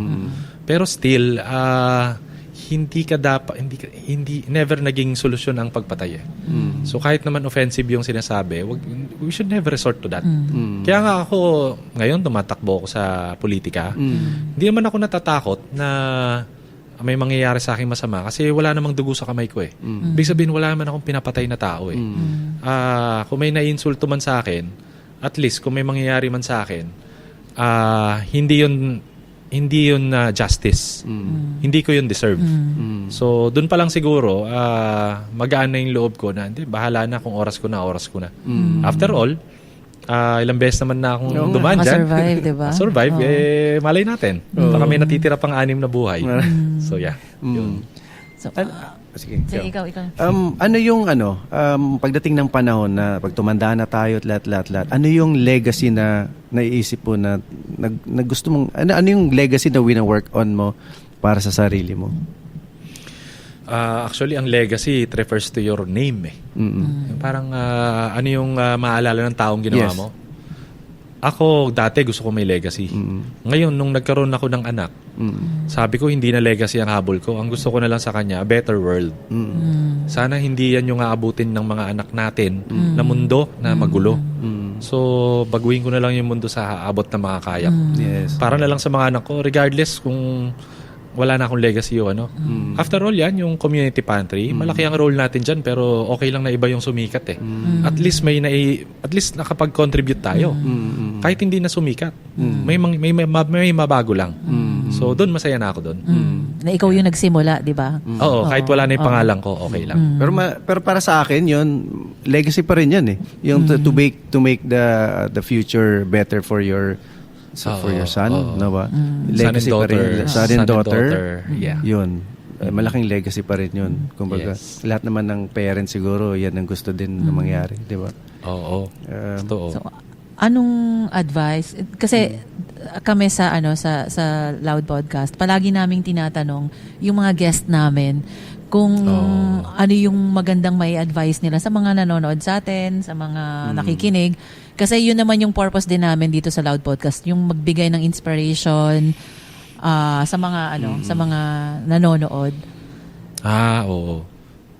[SPEAKER 1] Pero still, never naging solusyon ang pagpatay. So kahit naman offensive yung sinasabi, we should never resort to that. Kaya nga ako, ngayon tumatakbo ako sa politika. Hindi naman ako natatakot na may mangyayari sa akin masama kasi wala namang dugo sa kamay ko eh. Ibig sabihin, wala naman akong pinapatay na tao eh. Kung may naiinsulto man sa akin, at least kung may mangyayari man sa akin, hindi yun justice. Hindi ko yun deserve. So, dun pa lang siguro, magaan na yung loob ko na, bahala na kung oras ko na. After all, ilang beses naman na akong dumaan dyan.
[SPEAKER 2] Survive, diba?
[SPEAKER 1] Survive, malay natin. Baka may natitira pang 6 na buhay. So, yeah. Yun.
[SPEAKER 2] So,
[SPEAKER 3] Sige,
[SPEAKER 2] ikaw.
[SPEAKER 3] ano yung pagdating ng panahon na pag tumanda na tayo at lahat, ano yung legacy na naiisip mo na gusto mong, ano yung legacy na wina-work on mo para sa sarili mo?
[SPEAKER 1] Actually, ang legacy, it refers to your name eh. Parang ano yung maalala ng taong ginawa
[SPEAKER 3] Yes.
[SPEAKER 1] mo? Ako, dati gusto ko may legacy. Ngayon, nung nagkaroon ako ng anak, sabi ko, hindi na legacy ang habol ko. Ang gusto ko na lang sa kanya, a better world. Sana hindi yan yung aabutin ng mga anak natin na mundo na magulo. So, baguhin ko na lang yung mundo sa abot na makakaya ko.
[SPEAKER 3] Yes.
[SPEAKER 1] Para na lang sa mga anak ko, regardless kung wala na akong legacy o ano. After all yan, yung community pantry, malaki ang role natin dyan, pero okay lang na iba yung sumikat eh. At least nakapag-contribute tayo. Kahit hindi na sumikat. May mabago lang. So doon masaya na ako doon.
[SPEAKER 2] Na ikaw yung nagsimula, di ba?
[SPEAKER 1] Oo, kahit wala na yung pangalan ko, okay lang.
[SPEAKER 3] Pero para sa akin yun, legacy pa rin yun eh. Yung to make the future better for your son, no ba? Legacy
[SPEAKER 1] Son and
[SPEAKER 3] pa rin.
[SPEAKER 1] daughter.
[SPEAKER 3] Son and daughter.
[SPEAKER 1] Yeah.
[SPEAKER 3] Yun. Malaking legacy pa rin yun. Kumbaga, lahat naman ng parents siguro, yan ang gusto din na mangyari, di ba?
[SPEAKER 1] Oo. Totoo.
[SPEAKER 2] So, anong advice? Kasi kami sa Loud Podcast, palagi naming tinatanong yung mga guest namin kung ano yung magandang may advice nila sa mga nanonood sa atin, sa mga nakikinig. Kasi yun naman yung purpose din namin dito sa Loud Podcast, yung magbigay ng inspiration sa mga sa mga nanonood.
[SPEAKER 1] Oo.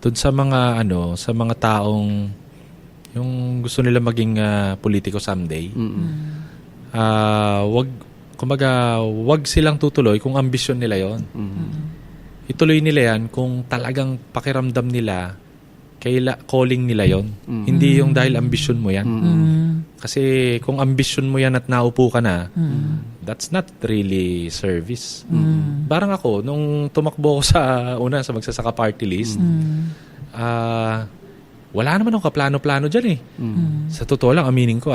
[SPEAKER 1] Doon sa mga taong yung gusto nila maging politiko someday. Wag silang tutuloy kung ambisyon nila 'yon. Ituloy nila 'yan kung talagang pakiramdam nila calling nila 'yon. Hindi yung dahil ambisyon mo 'yan. Kasi kung ambisyon mo 'yan at naupo ka na, that's not really service. Parang ako nung tumakbo ko sa magsasaka party list, wala naman akong kaplano-plano dyan eh. Sa totoo lang, aminin ko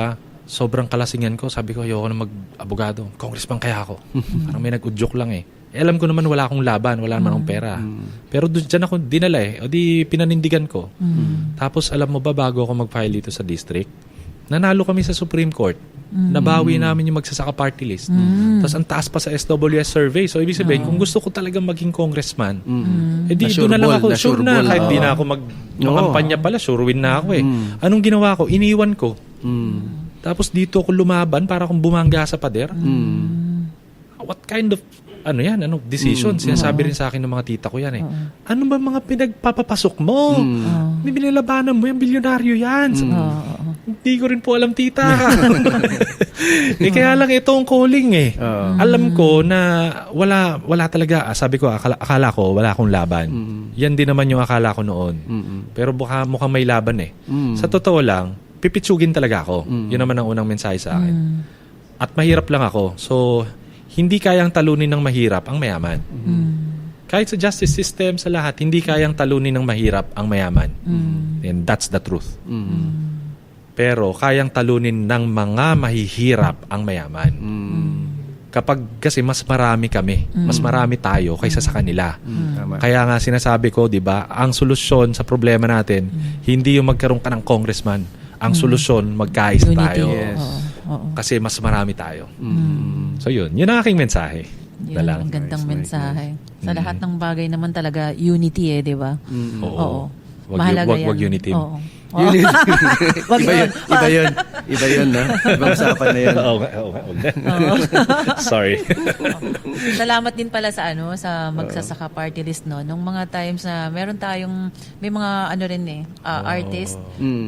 [SPEAKER 1] sobrang kalasingan ko. Sabi ko, ayoko na mag-abogado. Congressman kaya ako. Parang may nag-udyok lang eh. Alam ko naman wala akong laban, wala naman akong pera. Pero dyan ako dinala eh. O di pinanindigan ko. Tapos alam mo ba, bago ako mag-file dito sa district, nanalo kami sa Supreme Court. Nabawi namin yung magsasaka party list. Tapos ang taas pa sa SWS survey. So ibig sabihin, kung gusto ko talagang maging congressman, edi doon na lang ako. Sure na. Kahit di na ako mag-kampanya pala, sure win na ako eh. Anong ginawa ko? Iniwan ko. Tapos dito ako lumaban para akong bumangga sa pader. What kind of decision? Sinasabi rin sa akin ng mga tita ko yan eh. Ano ba mga pinagpapapasok mo? Binilabanan mo yan, bilyonaryo yan. Hindi ko rin po alam, tita. Kaya lang ito ang calling eh. Alam ko na wala talaga. Sabi ko, akala ko wala akong laban. Yan din naman yung akala ko noon. Pero mukhang may laban eh. Sa totoo lang, pipitsugin talaga ako. Yun naman ang unang mensahe sa akin. At mahirap lang ako. So, hindi kayang talunin ng mahirap ang mayaman. Kahit sa justice system, sa lahat, hindi kayang talunin ng mahirap ang mayaman. And that's the truth. Pero kayang talunin ng mga mahihirap ang mayaman. Kasi mas marami kami, mas marami tayo kaysa sa kanila. Kaya nga sinasabi ko, 'di ba, ang solusyon sa problema natin hindi yung magkaroon ka ng congressman. Ang solusyon, magkaisa tayo.
[SPEAKER 3] Yes.
[SPEAKER 1] Kasi mas marami tayo. So yun ang aking mensahe.
[SPEAKER 2] Yun ang gandang mensahe. Sa lahat ng bagay naman talaga unity di ba? Oo. Mahalaga yan.
[SPEAKER 1] Wag unity.
[SPEAKER 2] Oo.
[SPEAKER 3] Iba yun, no? Ibang usapan na yun.
[SPEAKER 1] Sorry.
[SPEAKER 2] Salamat din pala sa magsasaka party list nung mga times na may mga artist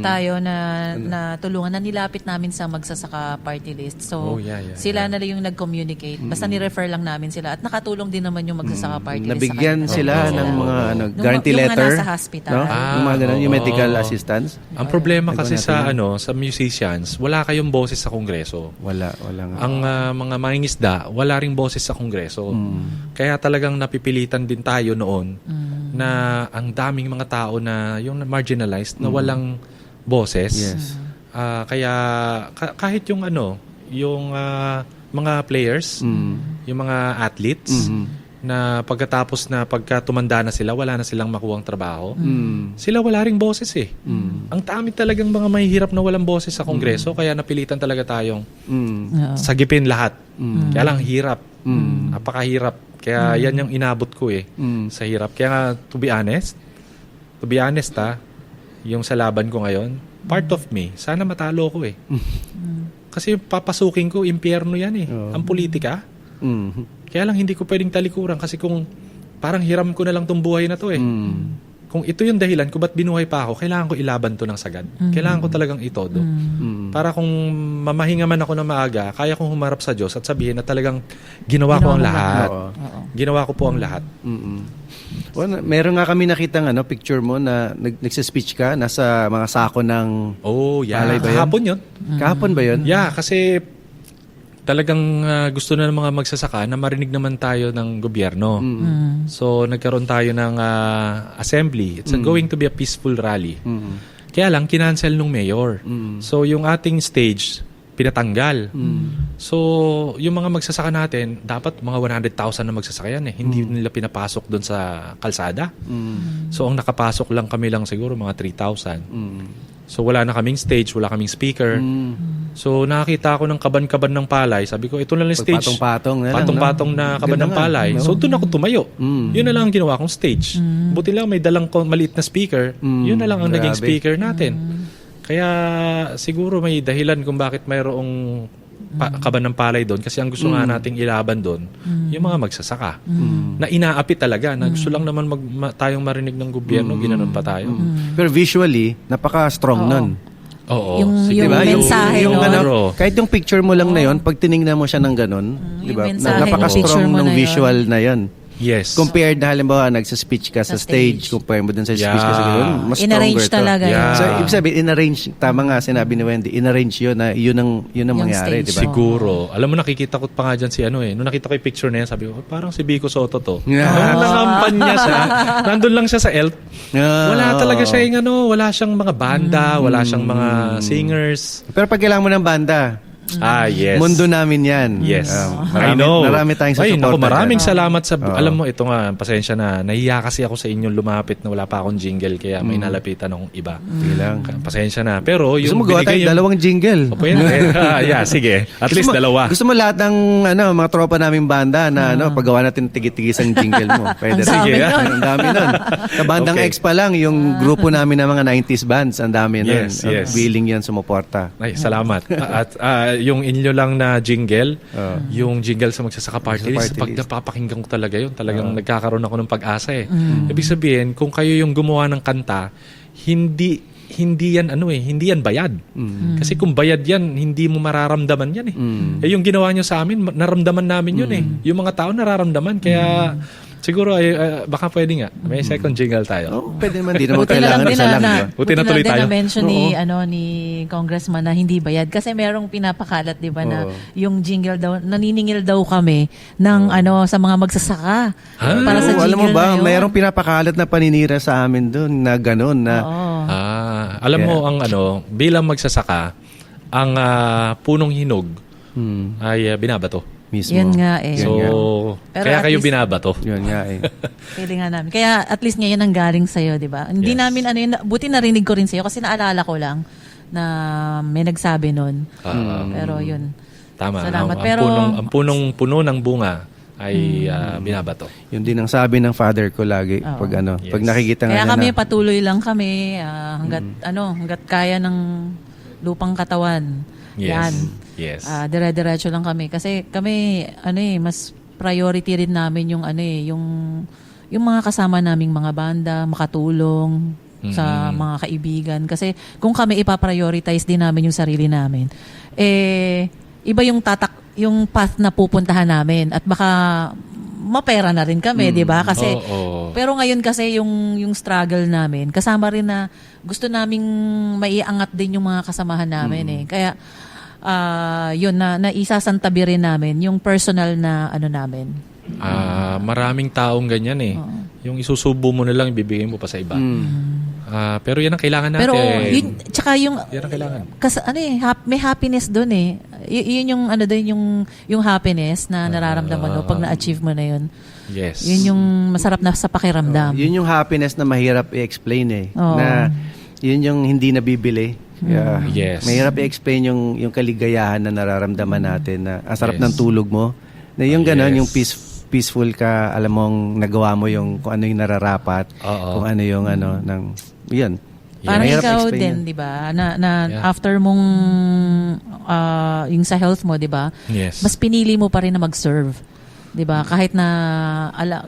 [SPEAKER 2] tayo na tulungan na nilapit namin sa magsasaka party list. So sila na lang yung nag-communicate. Basta ni-refer lang namin sila at nakatulong din naman yung magsasaka party list.
[SPEAKER 3] Nabigyan sila ng mga guarantee letter.
[SPEAKER 2] Yung nasa hospital.
[SPEAKER 3] No? Yung mga ganun, yung medical assistance.
[SPEAKER 1] Ang problema kasi sa musicians, wala kayong boses sa Kongreso.
[SPEAKER 3] Wala nga.
[SPEAKER 1] Ang mga mangingisda, wala ring boses sa Kongreso. Kaya talagang napipilitan din tayo noon na ang daming mga tao na yung marginalized na walang boses.
[SPEAKER 3] Yes.
[SPEAKER 1] Kaya kahit yung mga players, yung mga athletes, na pagka tumanda na sila, wala na silang makuhang trabaho. Sila wala ring boses eh. Ang dami talagang mga mahihirap na walang boses sa Kongreso, kaya napilitan talaga tayong sagipin lahat. Kaya lang hirap. Napakahirap. Kaya yan yung inabot ko eh, sa hirap. Kaya nga, to be honest yung sa laban ko ngayon, part of me, sana matalo ko eh. Kasi papasukin ko, impyerno yan eh. Ang politika. Kaya lang hindi ko pwedeng talikuran kasi kung parang hiram ko na lang tong buhay na to eh. Kung ito yung dahilan kung ba't binuhay pa ako, kailangan ko ilaban to ng sagad. Kailangan ko talagang itodo. Para kung mamahinga man ako na maaga, kaya kong humarap sa Diyos at sabihin na talagang ginawa ko ang lahat. ginawa ko po ang lahat.
[SPEAKER 3] Well, meron nga kami nakitang picture mo na nagsa-speech ka, nasa mga sako ng...
[SPEAKER 1] Oh, yeah.
[SPEAKER 3] Palay ba yun?
[SPEAKER 1] Kahapon yun.
[SPEAKER 3] Kahapon ba yun?
[SPEAKER 1] Yeah, kasi talagang gusto na ng mga magsasaka na marinig naman tayo ng gobyerno. So, nagkaroon tayo ng assembly. It's going to be a peaceful rally. Kaya lang, kinancel nung mayor. So, yung ating stage, pinatanggal. So, yung mga magsasaka natin, dapat mga 100,000 na magsasaka yan eh. Hindi nila pinapasok doon sa kalsada. So, ang nakapasok lang kami lang siguro mga 3,000. So, wala na kaming stage, wala kaming speaker. So, nakakita ako ng kaban-kaban ng palay. Sabi ko, ito na lang stage.
[SPEAKER 3] Patong-patong na lang.
[SPEAKER 1] Patong-patong na kaban ng palay. So, doon ako tumayo. Yun na lang ang ginawa kong stage. Buti lang may dalang maliit na speaker. Yun na lang ang naging speaker natin. Kaya siguro may dahilan kung bakit mayroong kaban ng palay doon kasi ang gusto nga nating ilaban doon yung mga magsasaka na inaapi talaga na gusto lang naman tayong marinig ng gobyerno, ginanon pa tayo.
[SPEAKER 3] Pero visually, napaka-strong nun.
[SPEAKER 1] Oo.
[SPEAKER 2] Yung
[SPEAKER 3] Diba?
[SPEAKER 2] mensahe,
[SPEAKER 3] yung,
[SPEAKER 2] no?
[SPEAKER 3] kahit yung picture mo lang na yon, pag tinignan mo siya ng ganun, diba?
[SPEAKER 2] yung mensahe,
[SPEAKER 3] Napaka-strong
[SPEAKER 2] yung picture mo
[SPEAKER 3] ng
[SPEAKER 2] na yun.
[SPEAKER 3] visual na yon.
[SPEAKER 1] Yes.
[SPEAKER 3] Compared na halimbawa nagsa-speech ka sa stage, compare mo dun sa speech ka sa ganun, mas
[SPEAKER 2] In-arrange
[SPEAKER 3] stronger to.
[SPEAKER 2] talaga yun.
[SPEAKER 1] Yeah.
[SPEAKER 3] So, ibig sabihin, in-arrange, tama nga sinabi ni Wendy, in-arrange yun na yun ang mangyari,
[SPEAKER 2] stage.
[SPEAKER 3] di ba?
[SPEAKER 1] Siguro. Alam mo, nakikita ko pa nga dyan si Nung nakita ko yung picture na yan, sabi ko, parang si Vico Soto to.
[SPEAKER 3] Yeah.
[SPEAKER 1] Nung nangampan niya siya, nandun lang siya sa ELF. Wala talaga siya yung wala siyang mga banda, wala siyang mga singers.
[SPEAKER 3] Pero pag kailangan mo ng banda,
[SPEAKER 1] Yes.
[SPEAKER 3] mundo namin yan.
[SPEAKER 1] Yes.
[SPEAKER 3] Marami,
[SPEAKER 1] I know.
[SPEAKER 3] Marami tayong sa
[SPEAKER 1] Ay,
[SPEAKER 3] support.
[SPEAKER 1] naku, maraming salamat sa... Alam mo, ito nga, pasensya na. Nahiya kasi ako sa inyong lumapit na wala pa akong jingle kaya may nalapitan akong iba.
[SPEAKER 3] Bilang.
[SPEAKER 1] Pasensya na. Pero
[SPEAKER 3] Gusto
[SPEAKER 1] yung
[SPEAKER 3] mo gawa tayo dalawang jingle.
[SPEAKER 1] O, pwede. Yeah, sige. At least dalawa.
[SPEAKER 3] Gusto mo lahat ng mga tropa naming banda na paggawa natin tigit-tigisang jingle mo. Pwede.
[SPEAKER 1] Sige.
[SPEAKER 3] Ang dami nun. Sa bandang
[SPEAKER 1] Okay.
[SPEAKER 3] X pa lang, yung grupo namin ng mga 90s bands, ang dami nun.
[SPEAKER 1] Yes.
[SPEAKER 3] Willing yan sumuporta.
[SPEAKER 1] Ay, salamat. At yung inyo lang na jingle, yung jingle sa Magsasaka Party List, pag napapakinggan ko talaga yun, talagang nagkakaroon ako ng pag-asa eh. Ibig sabihin, kung kayo yung gumawa ng kanta, hindi yan hindi yan bayad. Kasi kung bayad yan, hindi mo mararamdaman yan eh. Yung ginawa nyo sa amin, naramdaman namin yun eh. Yung mga tao nararamdaman, kaya siguro baka pwede nga. May second jingle tayo.
[SPEAKER 3] Pwede naman, di naman
[SPEAKER 2] Buti
[SPEAKER 3] kailangan
[SPEAKER 2] din
[SPEAKER 3] isa lang. Diba?
[SPEAKER 1] Buti na tuloy tayo.
[SPEAKER 2] na-mention ni Congressman na hindi bayad kasi merong pinapakalat, 'di ba, na yung jingle daw, naniningil daw kami ng sa mga magsasaka para sa jingle
[SPEAKER 3] Alam mo ba,
[SPEAKER 2] na yun.
[SPEAKER 3] mayroong pinapakalat na paninira sa amin doon na gano'n na
[SPEAKER 1] Alam mo ang bilang magsasaka, ang punong hinog ay binabato.
[SPEAKER 3] mismo.
[SPEAKER 2] Yun nga eh.
[SPEAKER 1] So,
[SPEAKER 2] Pero
[SPEAKER 1] kaya
[SPEAKER 2] at
[SPEAKER 1] kayo
[SPEAKER 2] least-
[SPEAKER 1] binabato.
[SPEAKER 3] Yun nga eh.
[SPEAKER 2] Pwede nga namin. Kaya at least ngayon ang galing sa'yo, di ba? Hindi
[SPEAKER 1] Yes.
[SPEAKER 2] namin buti narinig ko rin sa'yo kasi naalala ko lang na may nagsabi nun. Pero yun.
[SPEAKER 1] Tama.
[SPEAKER 2] Salamat.
[SPEAKER 1] Ang
[SPEAKER 2] Pero-
[SPEAKER 1] puno ng bunga ay binabato.
[SPEAKER 3] Yun din ang sabi ng father ko lagi
[SPEAKER 2] Oo.
[SPEAKER 3] pag
[SPEAKER 1] Yes.
[SPEAKER 3] pag nakikita
[SPEAKER 2] Kaya
[SPEAKER 3] nga
[SPEAKER 2] kami
[SPEAKER 3] na,
[SPEAKER 2] patuloy lang kami hanggat kaya ng lupang katawan. Yan.
[SPEAKER 1] Yes.
[SPEAKER 2] Dire-diretso lang kami kasi kami mas priority rin namin yung mga kasama naming mga banda, makatulong sa mga kaibigan kasi kung kami ipa-prioritize din namin yung sarili namin, iba yung path na pupuntahan namin at baka mapera na rin kami, 'di ba? Kasi
[SPEAKER 1] Oo.
[SPEAKER 2] pero ngayon kasi yung struggle namin, kasama rin na gusto naming maiangat din yung mga kasamahan namin eh. Kaya yun na isasantabi rin namin yung personal na namin.
[SPEAKER 1] Maraming taong ganyan eh. Yung isusubo mo na lang, ibibigay mo pa sa iba. Pero yan ang kailangan natin.
[SPEAKER 2] Pero yun, tsaka yung
[SPEAKER 1] Yan ang kailangan.
[SPEAKER 2] may happiness doon eh. Yun yung yung happiness na nararamdaman mo pag na-achieve mo na yun.
[SPEAKER 1] Yes.
[SPEAKER 2] Yun yung masarap na sa pakiramdam.
[SPEAKER 3] yun yung happiness na mahirap i-explain eh.
[SPEAKER 2] Oo.
[SPEAKER 3] Na yun yung hindi nabibili. Kaya,
[SPEAKER 1] Yes.
[SPEAKER 3] mahirap i-explain yung kaligayahan na nararamdaman natin na ang sarap
[SPEAKER 1] Yes.
[SPEAKER 3] ng tulog mo. Na yung gano'n,
[SPEAKER 1] Yes.
[SPEAKER 3] yung peaceful ka, alam mong nagawa mo yung kung ano yung nararapat,
[SPEAKER 1] Oo.
[SPEAKER 3] kung ano yung yun.
[SPEAKER 2] Parang
[SPEAKER 3] Mahirap
[SPEAKER 2] ikaw
[SPEAKER 3] explain
[SPEAKER 2] din,
[SPEAKER 3] yun.
[SPEAKER 2] 'di ba? Na
[SPEAKER 1] Yeah.
[SPEAKER 2] after mong yung sa health mo, 'di ba?
[SPEAKER 1] Yes.
[SPEAKER 2] Mas pinili mo pa rin na mag-serve. 'Di ba? Kahit na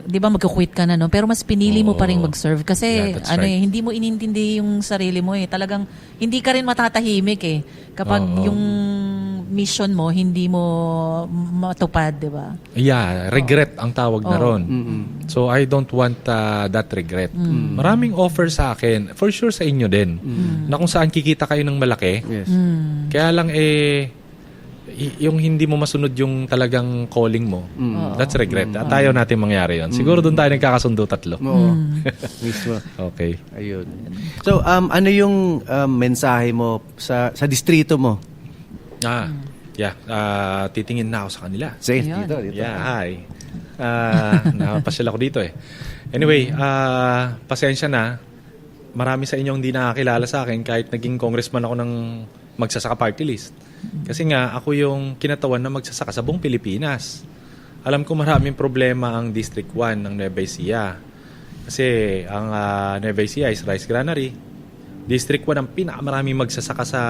[SPEAKER 2] 'di ba magko-quit ka na no, pero mas pinili mo pa rin mag-serve kasi
[SPEAKER 1] Yeah, that's right.
[SPEAKER 2] hindi mo inintindi yung sarili mo eh. Talagang hindi ka rin matatahimik eh kapag
[SPEAKER 1] Oo.
[SPEAKER 2] yung mission mo, hindi mo matupad, di ba?
[SPEAKER 1] Yeah, regret ang tawag na ron. So I don't want that regret. Maraming offer sa akin, for sure sa inyo din, na kung saan kikita kayo ng malaki.
[SPEAKER 3] Yes.
[SPEAKER 1] Kaya lang yung hindi mo masunod yung talagang calling mo, that's regret. At ayaw natin mangyari yon. Siguro doon tayo nagkakasundo tatlo.
[SPEAKER 3] Oo. Mismo.
[SPEAKER 1] Okay.
[SPEAKER 3] Ayun. So, ano yung mensahe mo sa distrito mo?
[SPEAKER 1] Titingin na ako sa kanila.
[SPEAKER 3] Say,
[SPEAKER 2] Ayun.
[SPEAKER 3] dito.
[SPEAKER 1] Yeah, hi. Napasyal ako dito eh. Anyway, pasensya na. Marami sa inyong hindi nakakilala sa akin kahit naging congressman ako ng magsasaka party list. Kasi nga, ako yung kinatawan na magsasaka sa buong Pilipinas. Alam ko maraming problema ang District 1 ng Nueva Ecija. Kasi ang Nueva Ecija is rice granary. District 1 ang pinakamaraming magsasaka sa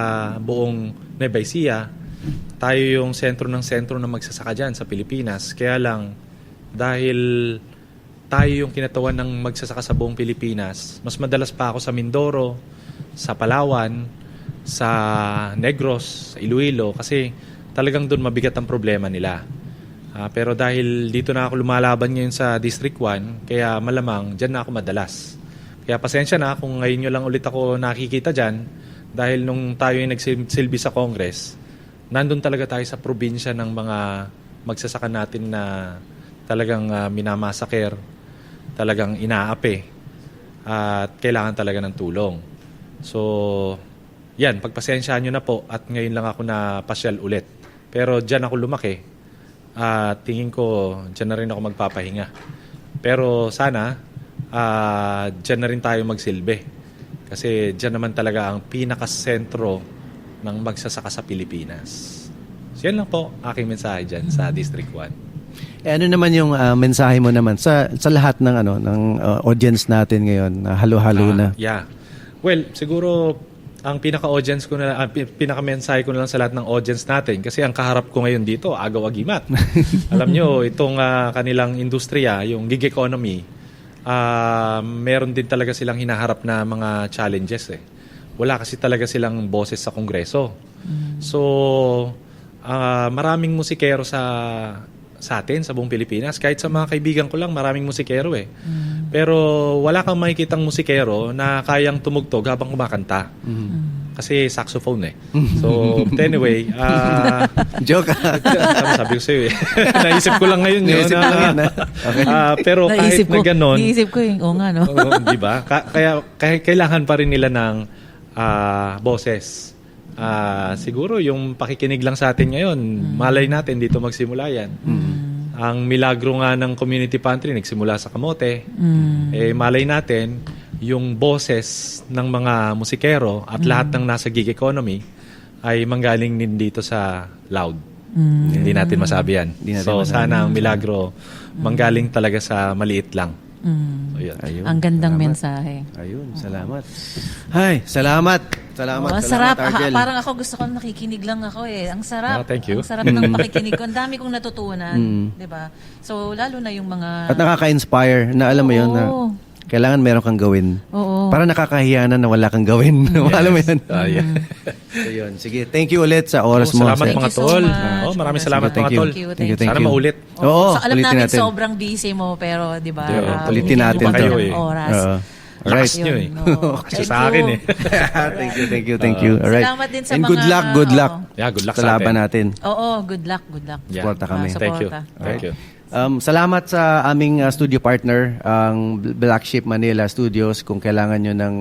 [SPEAKER 1] buong Nueva Ecija. Tayo yung sentro ng magsasaka dyan sa Pilipinas. Kaya lang, dahil tayo yung kinatawan ng magsasaka sa buong Pilipinas, mas madalas pa ako sa Mindoro, sa Palawan, sa Negros, sa Iloilo, kasi talagang doon mabigat ang problema nila. Pero dahil dito na ako lumalaban ngayon sa District 1, kaya malamang dyan na ako madalas. Kaya pasensya na kung ngayon nyo lang ulit ako nakikita dyan, dahil nung tayo yung nagsilbi sa Congress, nandun talaga tayo sa probinsya ng mga magsasaka natin na talagang minamasaker, talagang inaapi, at kailangan talaga ng tulong. So, yan, pagpasensyaan nyo na po at ngayon lang ako na pasyal ulit. Pero dyan ako lumaki at tingin ko dyan na rin ako magpapahinga. Pero sana dyan na rin tayo magsilbi. Kasi dyan naman talaga ang pinakasentro ng magsasaka sa Pilipinas. So yan lang po aking mensahe dyan sa District 1.
[SPEAKER 3] Ano naman yung mensahe mo naman sa lahat ng ng audience natin ngayon na halo-halo na?
[SPEAKER 1] Yeah. Well, siguro ang pinaka-audience ko na pinaka-mensahe ko na lang sa lahat ng audience natin kasi ang kaharap ko ngayon dito, agaw-agimat. Alam nyo, itong kanilang industriya, yung gig economy, meron din talaga silang hinaharap na mga challenges eh. Wala kasi talaga silang boses sa Kongreso. So, maraming musikero sa atin, sa buong Pilipinas. Kahit sa mga kaibigan ko lang, maraming musikero eh. Pero wala kang makikitang musikero na kayang tumugtog habang kumakanta. Kasi saxophone eh. So, anyway,
[SPEAKER 3] Joke.
[SPEAKER 1] sabi ko sa'yo eh. Naisip ko lang ngayon yun.
[SPEAKER 3] Naisip ko lang yun,
[SPEAKER 1] Pero kahit na ganon,
[SPEAKER 2] Naisip ko yung, nga, no?
[SPEAKER 1] di ba? Kaya kailangan pa rin nila ng boses. Siguro yung pakikinig lang sa atin ngayon, malay natin dito magsimula yan. Ang milagro nga ng community pantry nagsimula sa kamote. Malay natin yung boses ng mga musikero at lahat ng nasa gig economy ay manggaling din dito sa loud. Hindi natin masabi yan. So sana ang milagro manggaling talaga sa maliit lang. So, yun.
[SPEAKER 3] Ayun,
[SPEAKER 2] Ang gandang
[SPEAKER 3] salamat.
[SPEAKER 2] mensahe.
[SPEAKER 3] Ayun, salamat. Hi, salamat. Salamat,
[SPEAKER 2] Ang
[SPEAKER 3] salamat,
[SPEAKER 2] sarap.
[SPEAKER 3] Argel.
[SPEAKER 2] Parang ako gusto ko nakikinig lang ako eh. Ang sarap.
[SPEAKER 1] Thank you.
[SPEAKER 2] Ang sarap ng pakikinig ko. Ang dami kong natutunan. Di ba? So, lalo na yung mga...
[SPEAKER 3] At nakaka-inspire na alam mo yun na
[SPEAKER 2] Oo.
[SPEAKER 3] kailangan meron kang gawin.
[SPEAKER 2] Oo.
[SPEAKER 3] Para nakakahiya na wala kang gawin. Alam mo yun?
[SPEAKER 1] Yeah.
[SPEAKER 3] So, yun. Sige, thank you ulit sa oras mo.
[SPEAKER 1] Salamat
[SPEAKER 2] Thank
[SPEAKER 1] mga
[SPEAKER 2] you so
[SPEAKER 1] tol.
[SPEAKER 2] much.
[SPEAKER 1] Maraming salamat
[SPEAKER 3] Thank
[SPEAKER 1] mga
[SPEAKER 3] you.
[SPEAKER 1] tol.
[SPEAKER 2] Thank you.
[SPEAKER 1] Sana maulit.
[SPEAKER 3] Oo,
[SPEAKER 2] So, alam
[SPEAKER 3] ulitin
[SPEAKER 2] namin
[SPEAKER 3] natin.
[SPEAKER 2] sobrang busy mo, pero di ba?
[SPEAKER 1] Yeah,
[SPEAKER 3] ulitin
[SPEAKER 2] bigyan mo
[SPEAKER 3] natin
[SPEAKER 2] kami
[SPEAKER 1] to.
[SPEAKER 2] ng oras.
[SPEAKER 3] Oo.
[SPEAKER 1] Lakas
[SPEAKER 3] Alright.
[SPEAKER 1] nyo eh. Kasi
[SPEAKER 2] Thank
[SPEAKER 1] sa akin
[SPEAKER 2] you.
[SPEAKER 1] eh.
[SPEAKER 3] Thank you. Alright.
[SPEAKER 2] Salamat din sa
[SPEAKER 3] And
[SPEAKER 2] mga...
[SPEAKER 3] good luck.
[SPEAKER 1] Yeah, good luck
[SPEAKER 3] Sa
[SPEAKER 1] sa
[SPEAKER 3] laban
[SPEAKER 1] atin.
[SPEAKER 3] natin.
[SPEAKER 2] Oo, good luck.
[SPEAKER 1] Yeah.
[SPEAKER 3] Suporta kami.
[SPEAKER 1] Thank you.
[SPEAKER 2] Suporta.
[SPEAKER 1] Thank you.
[SPEAKER 3] Salamat sa aming studio partner, ang Black Sheep Manila Studios. Kung kailangan nyo ng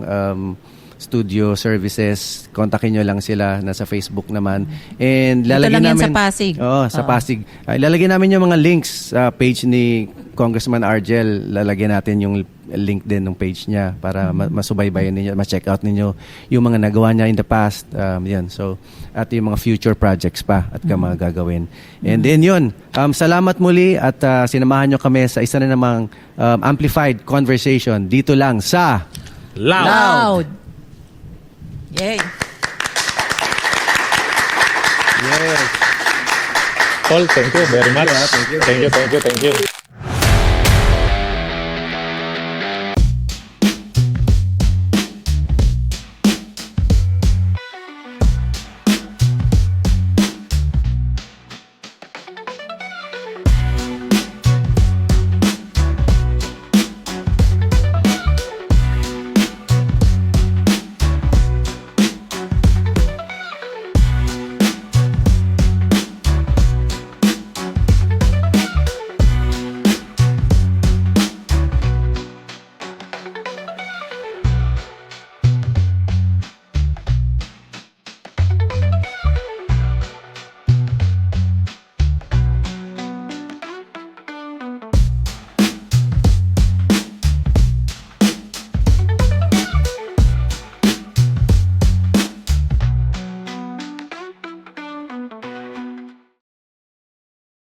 [SPEAKER 3] studio services, kontakin nyo lang sila. Nasa Facebook naman. And lalagyan
[SPEAKER 2] lang yan
[SPEAKER 3] namin,
[SPEAKER 2] sa Pasig.
[SPEAKER 3] Oo, sa Pasig. Lalagyan namin yung mga links sa page ni Congressman Argel. Lalagyan natin yung link din ng page niya para masubaybayan ninyo, ma-check out ninyo yung mga nagawa niya in the past. Yan. So, at yung mga future projects pa at mga gagawin. And then yun, salamat muli at sinamahan nyo kami sa isa na namang amplified conversation dito lang sa
[SPEAKER 1] Loud!
[SPEAKER 2] Yay!
[SPEAKER 3] Yes.
[SPEAKER 1] Tol, thank you very much. Thank you.